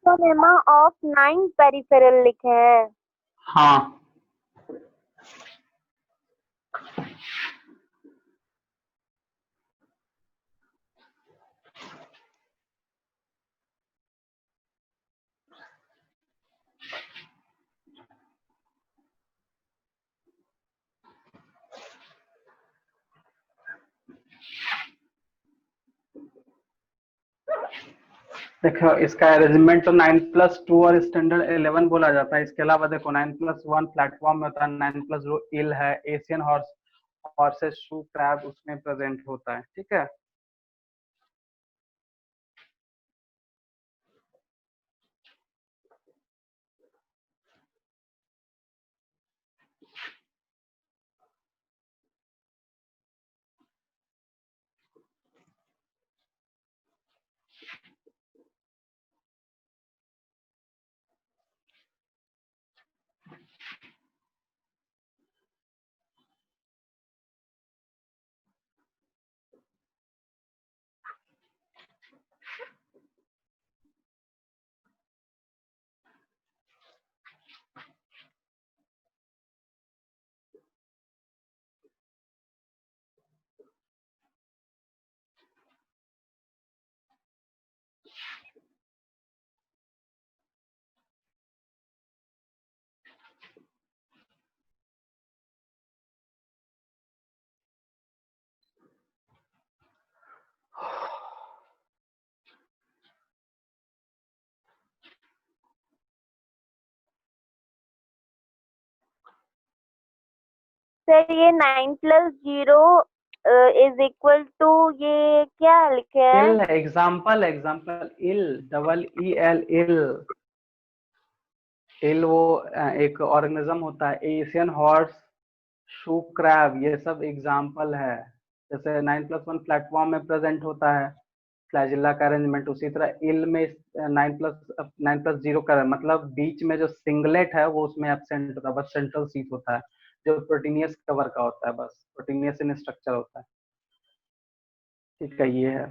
तो मेमा ऑफ 9 पेरिफेरल लिखे हैं। हाँ देखो, इसका अरेंजमेंट तो 9+2 और स्टैंडर्ड 11 बोला जाता है। इसके अलावा देखो 9+1 प्लेटफॉर्म में होता है, 9+2 इल है, एशियन हॉर्सेस शू क्रैब उसमें प्रेजेंट होता है। ठीक है, सर ये 9+0 इज इक्वल टू, ये क्या लिखे है? इल है, एग्जाम्पल एग्जाम्पल, इल, EEL, इल। इल वो एक ऑर्गेनिज्म होता है, एशियन हॉर्स, शू क्रैब, ये सब एग्जाम्पल है। जैसे 9+1 प्लेटफॉर्म में प्रेजेंट होता है फ्लैजिला का अरेंजमेंट, उसी तरह इल में 9+0 का मतलब बीच में जो सिंगलेट है वो उसमें एब्सेंट होता है, बस सेंट्रल सीट होता है जो प्रोटीनियस कवर का होता है, बस प्रोटीनियस इन स्ट्रक्चर होता है। ठीक है, ये है।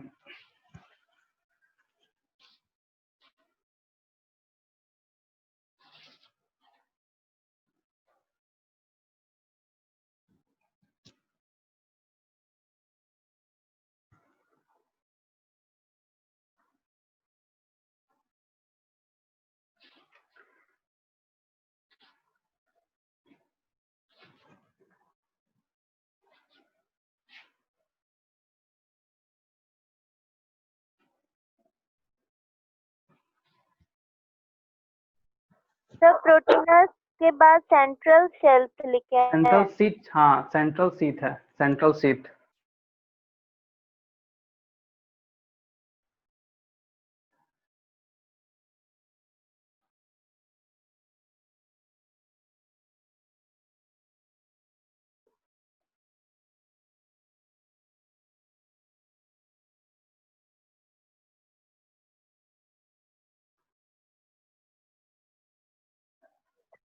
सर प्रोटीनस के बाद सेंट्रल शेल्फ लिखे सेंट्रल हैं। सीट, हाँ सेंट्रल सीट है, सेंट्रल सीट।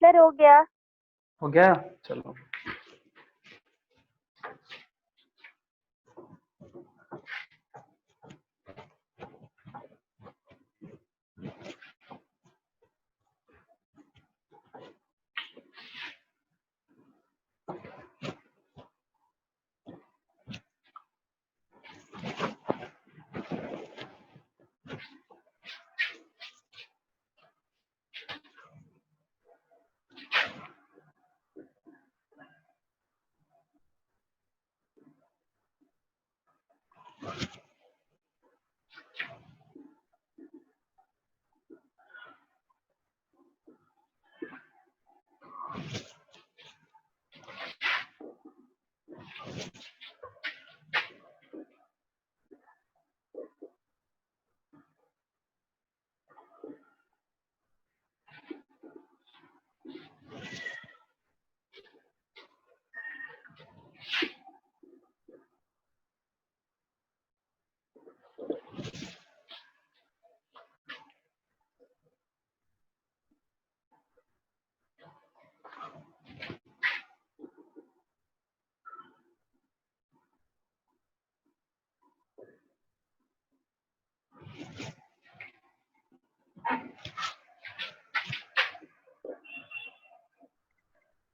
सर हो गया। हो गया, चलो।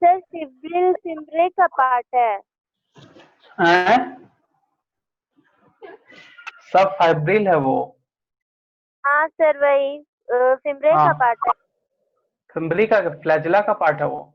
सर फिब्रिल फिम्ब्रे का पार्ट है। हैं? सब फाइब्रिल है वो। हाँ सर वही फिम्ब्रे हाँ, का पार्ट है। फिम्बरी का, फ्लैजिला का पार्ट है वो।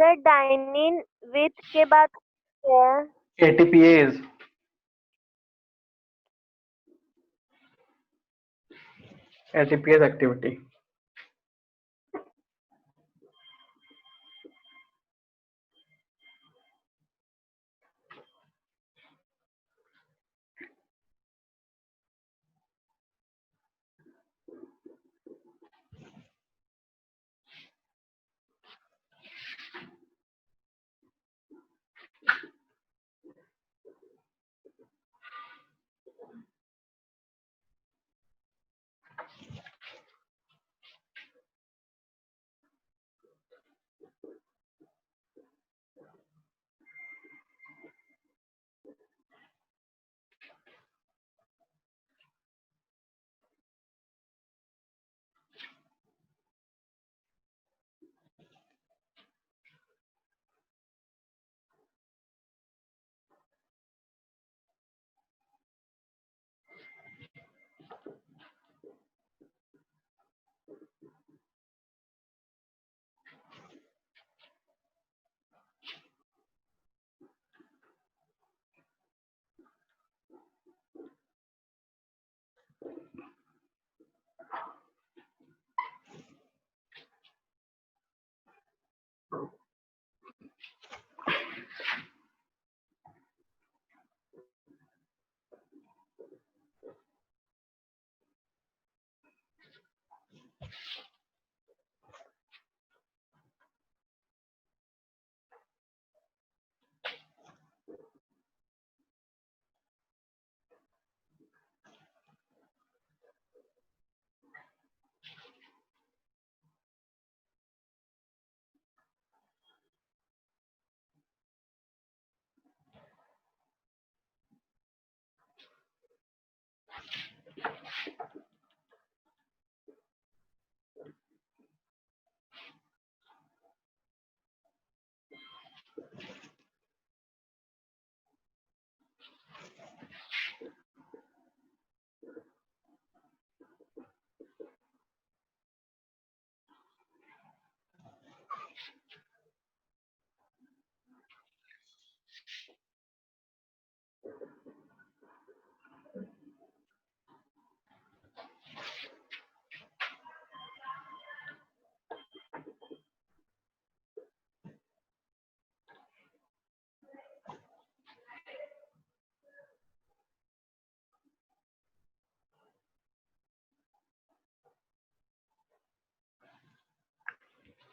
सर डाइनिन विथ के बाद क्या है? ATPase, ATPase activity.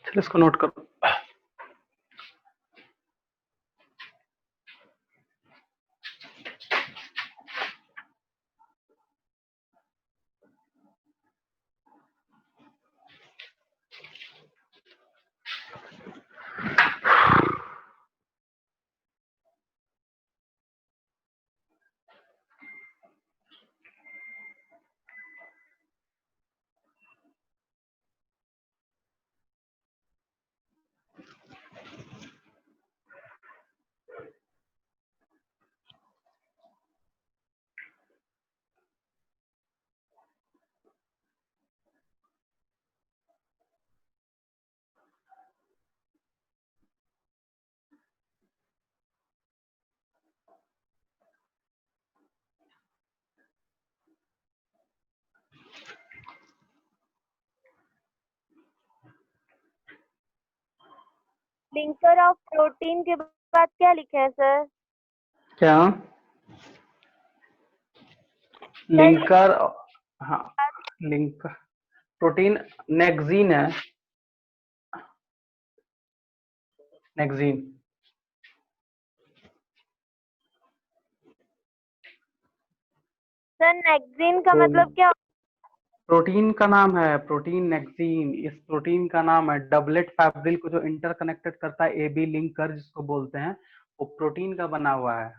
चलो इसको नोट करो। लिंकर ऑफ प्रोटीन के बाद क्या लिखा है सर? क्या लिंकर? हाँ, लिंकर प्रोटीन नेक्सीन है, नेक्सीन। सर नेक्सीन का मतलब क्या? प्रोटीन का नाम है, प्रोटीन नेक्सीन। इस प्रोटीन का नाम है। डबलेट फैब्रिल को जो इंटरकनेक्टेड करता है, AB लिंकर जिसको बोलते हैं, वो प्रोटीन का बना हुआ है।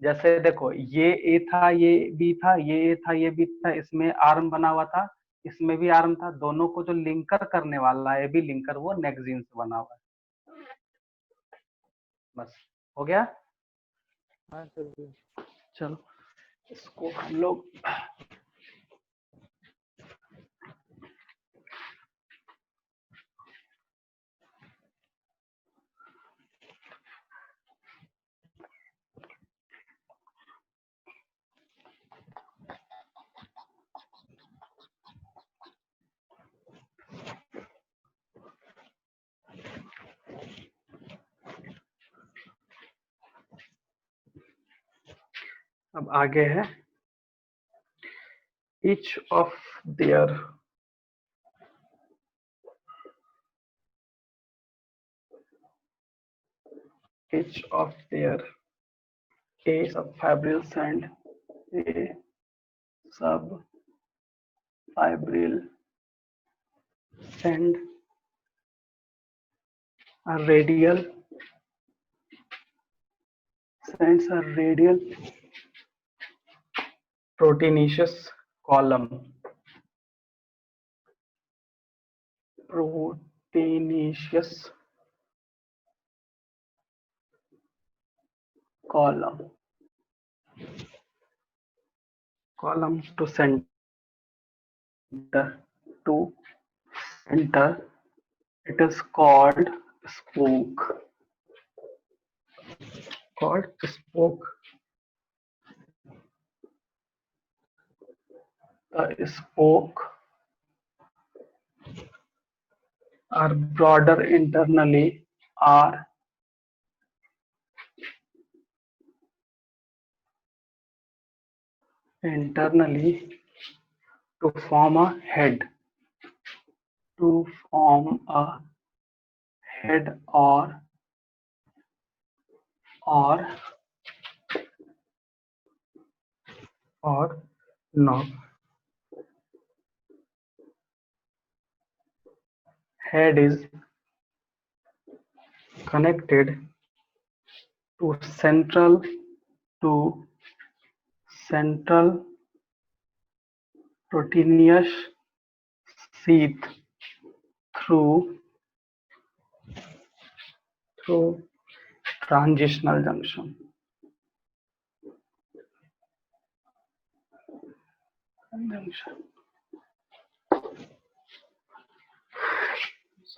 जैसे देखो, ये ए था, ये बी था, ये ए था, ये बी था, इसमें आर्म बना हुआ था, इसमें भी आर्म था। दोनों को जो लिंकर करने वाला है, AB लिंकर, वो नेक्सीन से बना हुआ है। बस हो गया। हाँ सर। चलो इसको हम लोग अब आगे है each of their a subfibrils and a subfibril send a radial sends a radial proteinaceous column column to center it is called spoke the spoke are broader internally to form a head or knob. Head is connected to central proteinous sheath through transitional junction.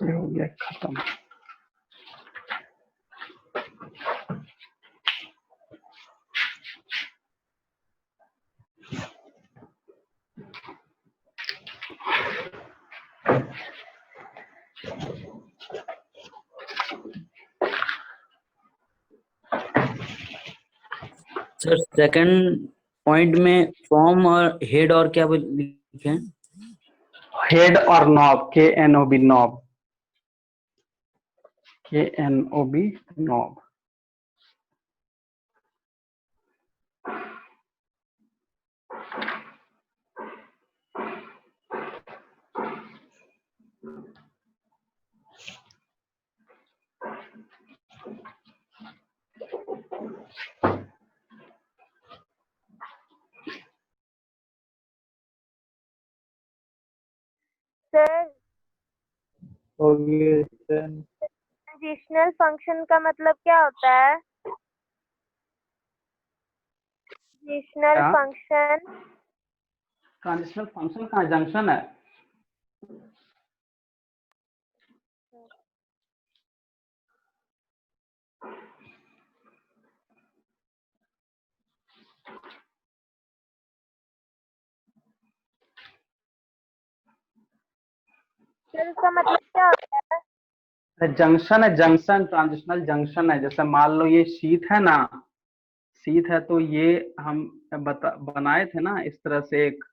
हो गया खत्म. Sir second point में form और head और क्या लिखे हैं? Head और नॉब KNOB नॉब सर हो गया सर। ट्रांजिशनल फंक्शन का मतलब क्या होता है? ट्रांजिशनल क्या? फंक्शन ट्रांजिशनल फंक्शन कहाँ जंक्शन है? सर उसका मतलब क्या होता है? जंक्शन है, जंक्शन ट्रांजिशनल जंक्शन है. जैसे मान लो ये शीट है ना, शीट है तो ये हम बनाए थे ना इस तरह से एक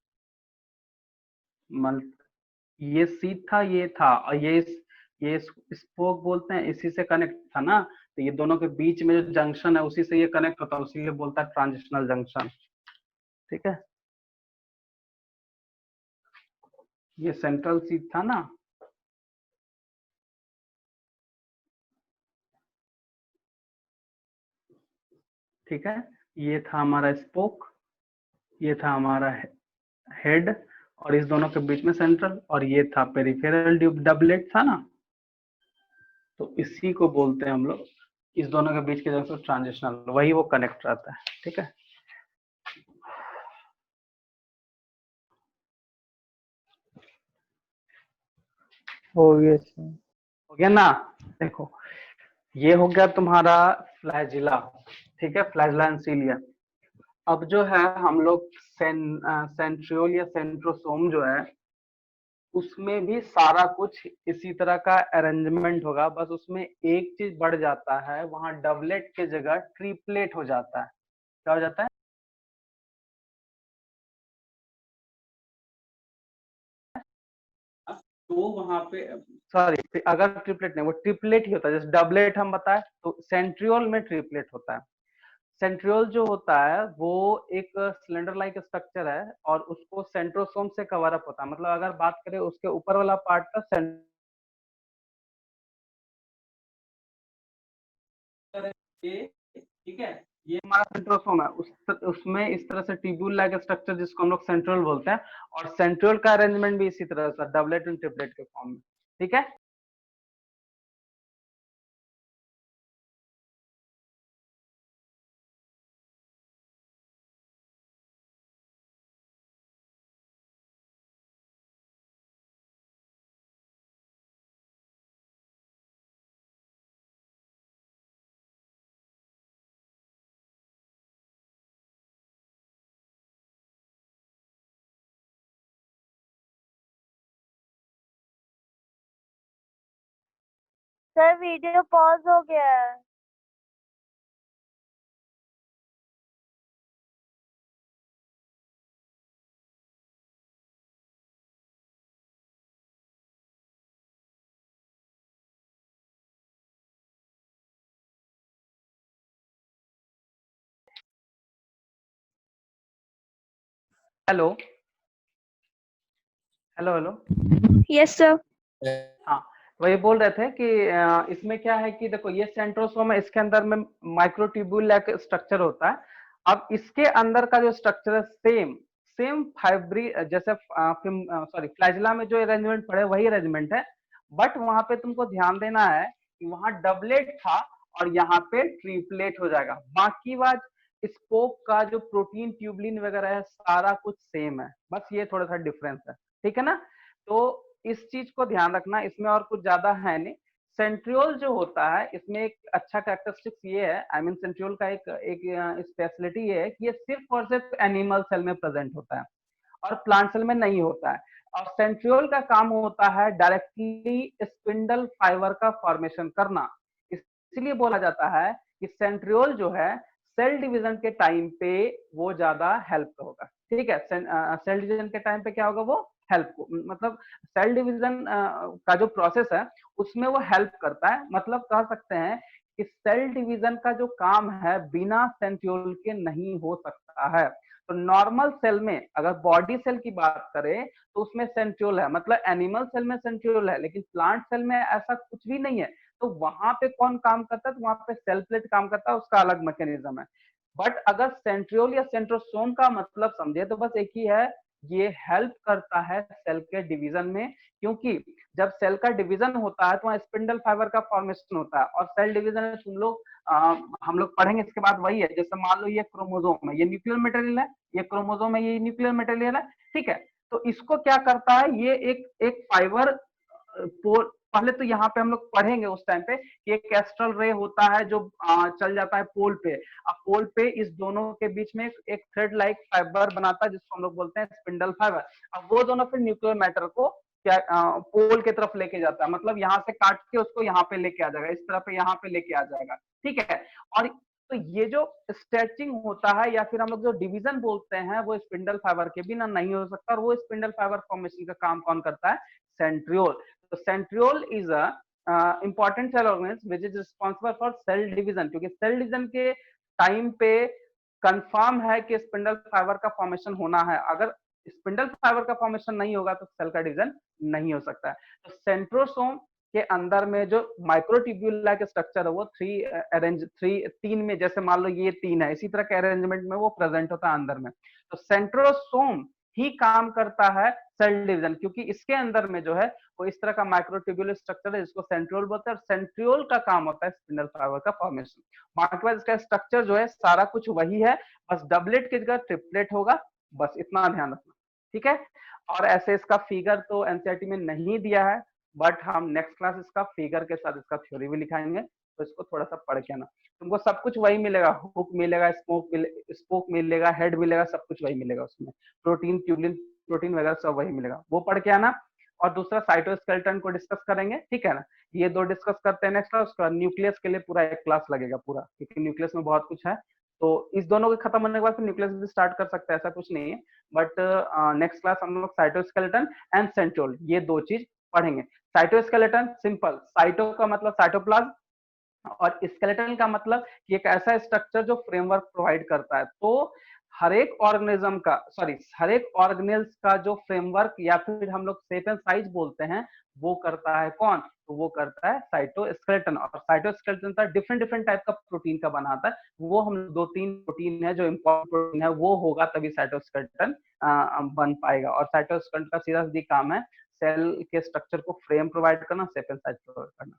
ये शीट था, ये था, और ये स्पोक बोलते हैं, इसी से कनेक्ट था ना. तो ये दोनों के बीच में जो जंक्शन है उसी से ये कनेक्ट होता है, उसी लिए बोलता है ट्रांजिशनल जंक्शन. ठीक है, ये सेंट्रल शीट था ना, ठीक है, ये था हमारा स्पोक, ये था हमारा हेड, और इस दोनों के बीच में सेंट्रल, और ये था पेरिफेरल डबलेट था ना. तो इसी को बोलते हैं हम लोग, इस दोनों के बीच के जंक्शन ट्रांजिशनल, वही वो कनेक्ट रहता है. ठीक है, हो गया सर। हो गया ना. देखो ये हो गया तुम्हारा फ्लैजिला. ठीक है, फ्लैजिला एंड सीलिया. अब जो है हम लोग सेंट्रियोल या सेंट्रोसोम जो है उसमें भी सारा कुछ इसी तरह का अरेंजमेंट होगा, बस उसमें एक चीज बढ़ जाता है, वहां डबलेट के जगह ट्रिपलेट हो जाता है. क्या हो जाता है? तो वहां पे सॉरी, अगर ट्रिपलेट नहीं, वो ट्रिपलेट ही होता है। जैसे डबलेट हम बताए तो सेंट्रियोल में ट्रिपलेट होता है। सेंट्रियोल जो होता है वो एक सिलेंडर लाइक स्ट्रक्चर है और उसको सेंट्रोसोम से कवर अप होता है। मतलब अगर बात करें उसके ऊपर वाला पार्ट का ठीक है, ये हमारा सेंट्रोसोम है। उसमें इस तरह से ट्यूब्यूल लाइक स्ट्रक्चर जिसको हम लोग सेंट्रियोल बोलते हैं, और सेंट्रियोल का अरेंजमेंट भी इसी तरह से डबलेट एंड ट्रिपलेट के फॉर्म में। ठीक है, सर वीडियो पॉज हो गया है। Hello hello hello. Yes, sir. हाँ, वही बोल रहे थे कि इसमें क्या है कि देखो ये सेंट्रोसोम है, इसके अंदर में माइक्रोट्यूब्यूल लाइक स्ट्रक्चर होता है। अब इसके अंदर का जो स्ट्रक्चर है सेम सेम फाइब्री जैसे सॉरी फ्लैजिला में जो अरेंजमेंट पड़े वही अरेंजमेंट है, बट वहां पे तुमको ध्यान देना है कि वहां डबलेट था और यहाँ पे ट्रिपलेट हो जाएगा। बाकी बात स्पोक का जो प्रोटीन ट्यूबलिन वगैरह है सारा कुछ सेम है, बस ये थोड़ा सा डिफरेंस है। ठीक है ना, तो इस चीज को ध्यान रखना, इसमें और कुछ ज्यादा है नहीं। सेंट्रियोल जो होता है इसमें एक अच्छा कैरेक्टरिस्टिक्स ये है, आई मीन सेंट्रियोल का एक स्पेशलिटी ये है कि ये सिर्फ और सिर्फ एनिमल सेल में प्रेजेंट होता है और प्लांट सेल में नहीं होता है। और सेंट्रियोल का काम होता है डायरेक्टली स्पिंडल फाइबर का फॉर्मेशन करना। इसलिए बोला जाता है कि सेंट्रियोल जो है सेल डिवीजन के टाइम पे वो ज्यादा हेल्प होगा। ठीक है, सेल डिवीजन के टाइम पे क्या होगा, वो हेल्प, मतलब सेल डिवीजन का जो प्रोसेस है उसमें वो हेल्प करता है। मतलब कह सकते हैं कि सेल डिवीजन का जो काम है बिना सेंट्रियोल के नहीं हो सकता है। तो नॉर्मल सेल में अगर बॉडी सेल की बात करें तो उसमें सेंट्रियोल है, मतलब एनिमल सेल में सेंट्रियोल है, लेकिन प्लांट सेल में ऐसा कुछ भी नहीं है। तो वहां पे कौन काम करता है, तो वहां पे सेल प्लेट काम करता है, उसका अलग मैकेनिज्म है। बट अगर सेंट्रियोल या सेंट्रोसोम का मतलब समझे तो बस एक ही है, ये हेल्प करता है सेल के डिवीजन में। क्योंकि जब सेल का डिवीजन होता है तो वहां स्पिंडल फाइबर का फॉर्मेशन होता है, और सेल डिवीजन में तुम लोग हम लोग पढ़ेंगे इसके बाद वही है। जैसे मान लो ये क्रोमोसोम है, ये न्यूक्लियर मटेरियल है, ये क्रोमोसोम है, ये न्यूक्लियर मटेरियल है। ठीक है, तो इसको क्या करता है, ये एक एक फाइबर पहले तो यहाँ पे हम लोग पढ़ेंगे उस टाइम पे कि एक एस्ट्रल रे होता है जो चल जाता है पोल पे। अब पोल पे इस दोनों के बीच में एक थ्रेड लाइक फाइबर बनाता है जिसको हम लोग बोलते हैं स्पिंडल फाइबर। अब वो दोनों फिर न्यूक्लियर मैटर को क्या पोल की तरफ लेके जाता है, मतलब यहाँ से काट के उसको यहाँ पे लेके आ जाएगा, इस तरह पे यहाँ पे लेके आ जाएगा। ठीक है, और तो ये जो स्ट्रेचिंग होता है या फिर हम लोग जो डिवीजन बोलते हैं वो स्पिंडल फाइबर के बिना नहीं हो सकता। और वो स्पिंडल फाइबर फॉर्मेशन का काम कौन करता है, सेंट्रियोल। तो centriole is a important cell organelles which is responsible for cell division, क्योंकि सेल डिवीजन के टाइम पे कंफर्म है कि स्पिंडल फाइबर का फॉर्मेशन होना है। अगर स्पिंडल फाइबर का फॉर्मेशन नहीं होगा तो सेल का डिवीजन नहीं हो सकता है। तो सेंट्रोसोम के अंदर में जो माइक्रोट्यूब्यूल लाइक स्ट्रक्चर है वो तीन में, जैसे मान लो ये तीन है, इसी तरह के अरेंजमेंट में वो प्रेजेंट होता है अंदर में। तो सेंट्रोसोम ही काम करता है सेल डिवीजन, क्योंकि इसके अंदर में जो है वो इस तरह का माइक्रोट्यूब्यूल स्ट्रक्चर है जिसको सेंट्रियोल बोलते हैं। और सेंट्रियोल का काम होता है स्पिंडल फाइबर का फॉर्मेशन। बाकी बात इसका स्ट्रक्चर जो है सारा कुछ वही है, बस डबलेट की जगह ट्रिपलेट होगा, बस इतना ध्यान रखना। ठीक है, और ऐसे इसका फिगर तो एनसीईआरटी में नहीं दिया है, बट हम नेक्स्ट क्लास इसका फिगर के साथ इसका थ्योरी भी लिखाएंगे, तो इसको थोड़ा सा पढ़ के आना। तुमको सब कुछ वही मिलेगा, हुक मिलेगा, स्पोक मिलेगा, हेड मिलेगा, सब कुछ वही मिलेगा उसमें, प्रोटीन ट्यूबलिन प्रोटीन वगैरह सब वही मिलेगा, वो पढ़ के आना। और दूसरा साइटोस्केलेटन को डिस्कस करेंगे, ठीक है ना, ये दो डिस्कस करते हैं नेक्स्ट क्लास। उसका न्यूक्लियस के लिए पूरा एक क्लास लगेगा पूरा, क्योंकि न्यूक्लियस में बहुत कुछ है। तो इस दोनों के खत्म होने के बाद फिर न्यूक्लियस भी स्टार्ट कर सकते हैं, ऐसा कुछ नहीं है। बट नेक्स्ट क्लास हम लोग साइटोस्केलेटन एंड सेंट्रियोल ये दो चीज पढ़ेंगे। साइटोस्केलेटन सिंपल, साइटो का मतलब साइटोप्लाज्म और स्केलेटन का मतलब कि एक ऐसा स्ट्रक्चर जो फ्रेमवर्क प्रोवाइड करता है। तो हर एक ऑर्गेनिज्म का हर एक ऑर्गेनेल्स का जो फ्रेमवर्क या फिर हम लोग शेप एंड साइज बोलते हैं, वो करता है कौन? तो वो करता है साइटोस्केलेटन। और साइटोस्केलेटन का डिफरेंट टाइप का प्रोटीन का बनाता है, वो हम 2-3 प्रोटीन है जो इम्पोर्टेंट प्रोटीन है, वो होगा तभी साइटोस्केलेटन बन पाएगा। और साइटोस्केलेटन का सीधा सीधी काम है सेल के स्ट्रक्चर को फ्रेम प्रोवाइड करना, शेप एंड साइज प्रोवाइड करना।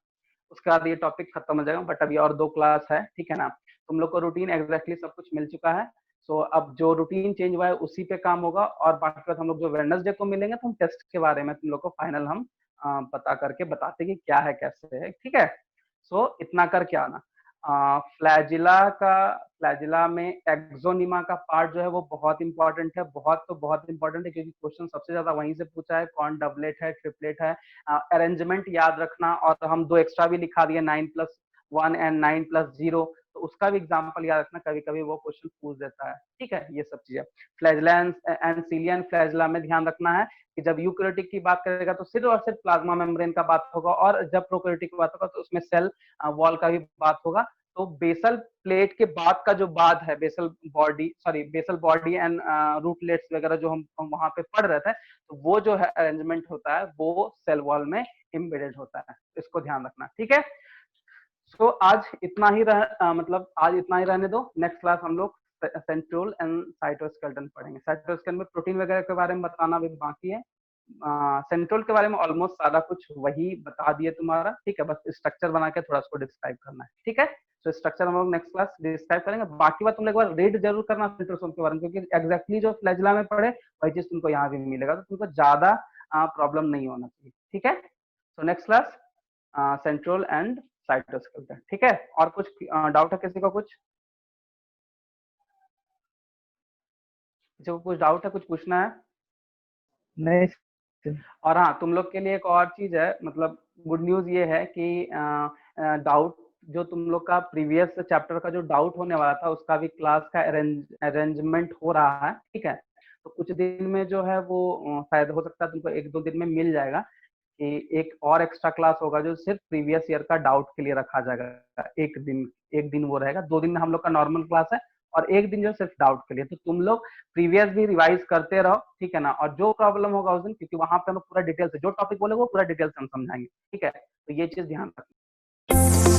उसके बाद ये टॉपिक खत्म हो जाएगा, बट अभी और 2 क्लास है, ठीक है ना। तुम लोग को रूटीन एग्जैक्टली सब कुछ मिल चुका है। सो अब जो रूटीन चेंज हुआ है उसी पे काम होगा। और बाकी बात हम लोग जो वेडनेसडे को मिलेंगे तो हम टेस्ट के बारे में तुम लोग को फाइनल हम पता करके बताते कि क्या है कैसे है, ठीक है। सो इतना करके आना। फ्लैजिला में एक्सोनिमा का पार्ट जो है वो बहुत इंपॉर्टेंट है, बहुत इंपॉर्टेंट है, क्योंकि क्वेश्चन सबसे ज्यादा वहीं से पूछा है, कौन डबलेट है ट्रिपलेट है। अरेंजमेंट याद रखना, और हम 2 एक्स्ट्रा भी लिखा दिए 9+1 एंड 9+0, तो उसका भी एग्जाम्पल याद रखना, कभी कभी वो क्वेश्चन पूछ देता है, ठीक है। ये सब चीजें फ्लैजिला एंड सीलियन फ्लैजिला में ध्यान रखना है कि जब यूकैरियोटिक की बात करेगा तो सिर्फ और सिर्फ प्लाज्मा मेम्ब्रेन का बात होगा, और जब प्रोकैरियोटिक की बात होगा तो उसमें सेल वॉल का भी बात होगा। तो बेसल प्लेट के बाद का जो बाद है, बेसल बॉडी एंड रूटलेट्स वगैरह जो हम वहां पे पढ़ रहे थे, तो वो जो है अरेंजमेंट होता है वो सेल वॉल में एम्बेडेड होता है, इसको ध्यान रखना, ठीक है। सो आज इतना ही आज इतना ही रहने दो। नेक्स्ट क्लास हम लोग सेंट्रोल एंड साइटोस्केलेटन पढ़ेंगे। साइटोस्केलेटन में प्रोटीन वगैरह के बारे में बताना भी बाकी है। सेंट्रोल के बारे में ऑलमोस्ट सारा कुछ वही बता दिए तुम्हारा, ठीक है। बस स्ट्रक्चर बना के थोड़ा उसको डिस्क्राइब करना है, ठीक है। तो स्ट्रक्चर हम लोग नेक्स्ट क्लास डिस्क्राइब करेंगे। बाकी बात तुम लोग एक बार रीड जरूर करना सेंट्रोसोम के बारे में, क्योंकि एग्जैक्टली जो फ्लैजिला में पढ़े वही चीज तुमको यहाँ भी मिलेगा, तो तुमको ज्यादा प्रॉब्लम नहीं होना चाहिए, ठीक है। तो नेक्स्ट क्लास सेंट्रोल एंड साइटोस्केलेटन, ठीक है। और कुछ डाउट है किसी को? कुछ डाउट है, कुछ पूछना है? नहीं। और हाँ, तुम लोग के लिए एक और चीज है, मतलब गुड न्यूज ये है कि डाउट जो तुम लोग का प्रीवियस चैप्टर का जो डाउट होने वाला था उसका भी क्लास का अरेंजमेंट हो रहा है, ठीक है। तो कुछ दिन में जो है वो शायद हो सकता है तुमको 1-2 दिन में मिल जाएगा कि एक और एक्स्ट्रा क्लास होगा जो सिर्फ प्रीवियस ईयर का डाउट के लिए रखा जाएगा। एक दिन वो रहेगा, 2 दिन हम लोग का नॉर्मल क्लास है और एक दिन जो सिर्फ डाउट के लिए। तो तुम लोग प्रीवियस भी रिवाइज करते रहो, ठीक है ना। और जो प्रॉब्लम होगा उस दिन, क्योंकि वहां पे हम पूरा डिटेल से जो टॉपिक बोले वो पूरा डिटेल से हम समझाएंगे, ठीक है। तो ये चीज ध्यान रखना।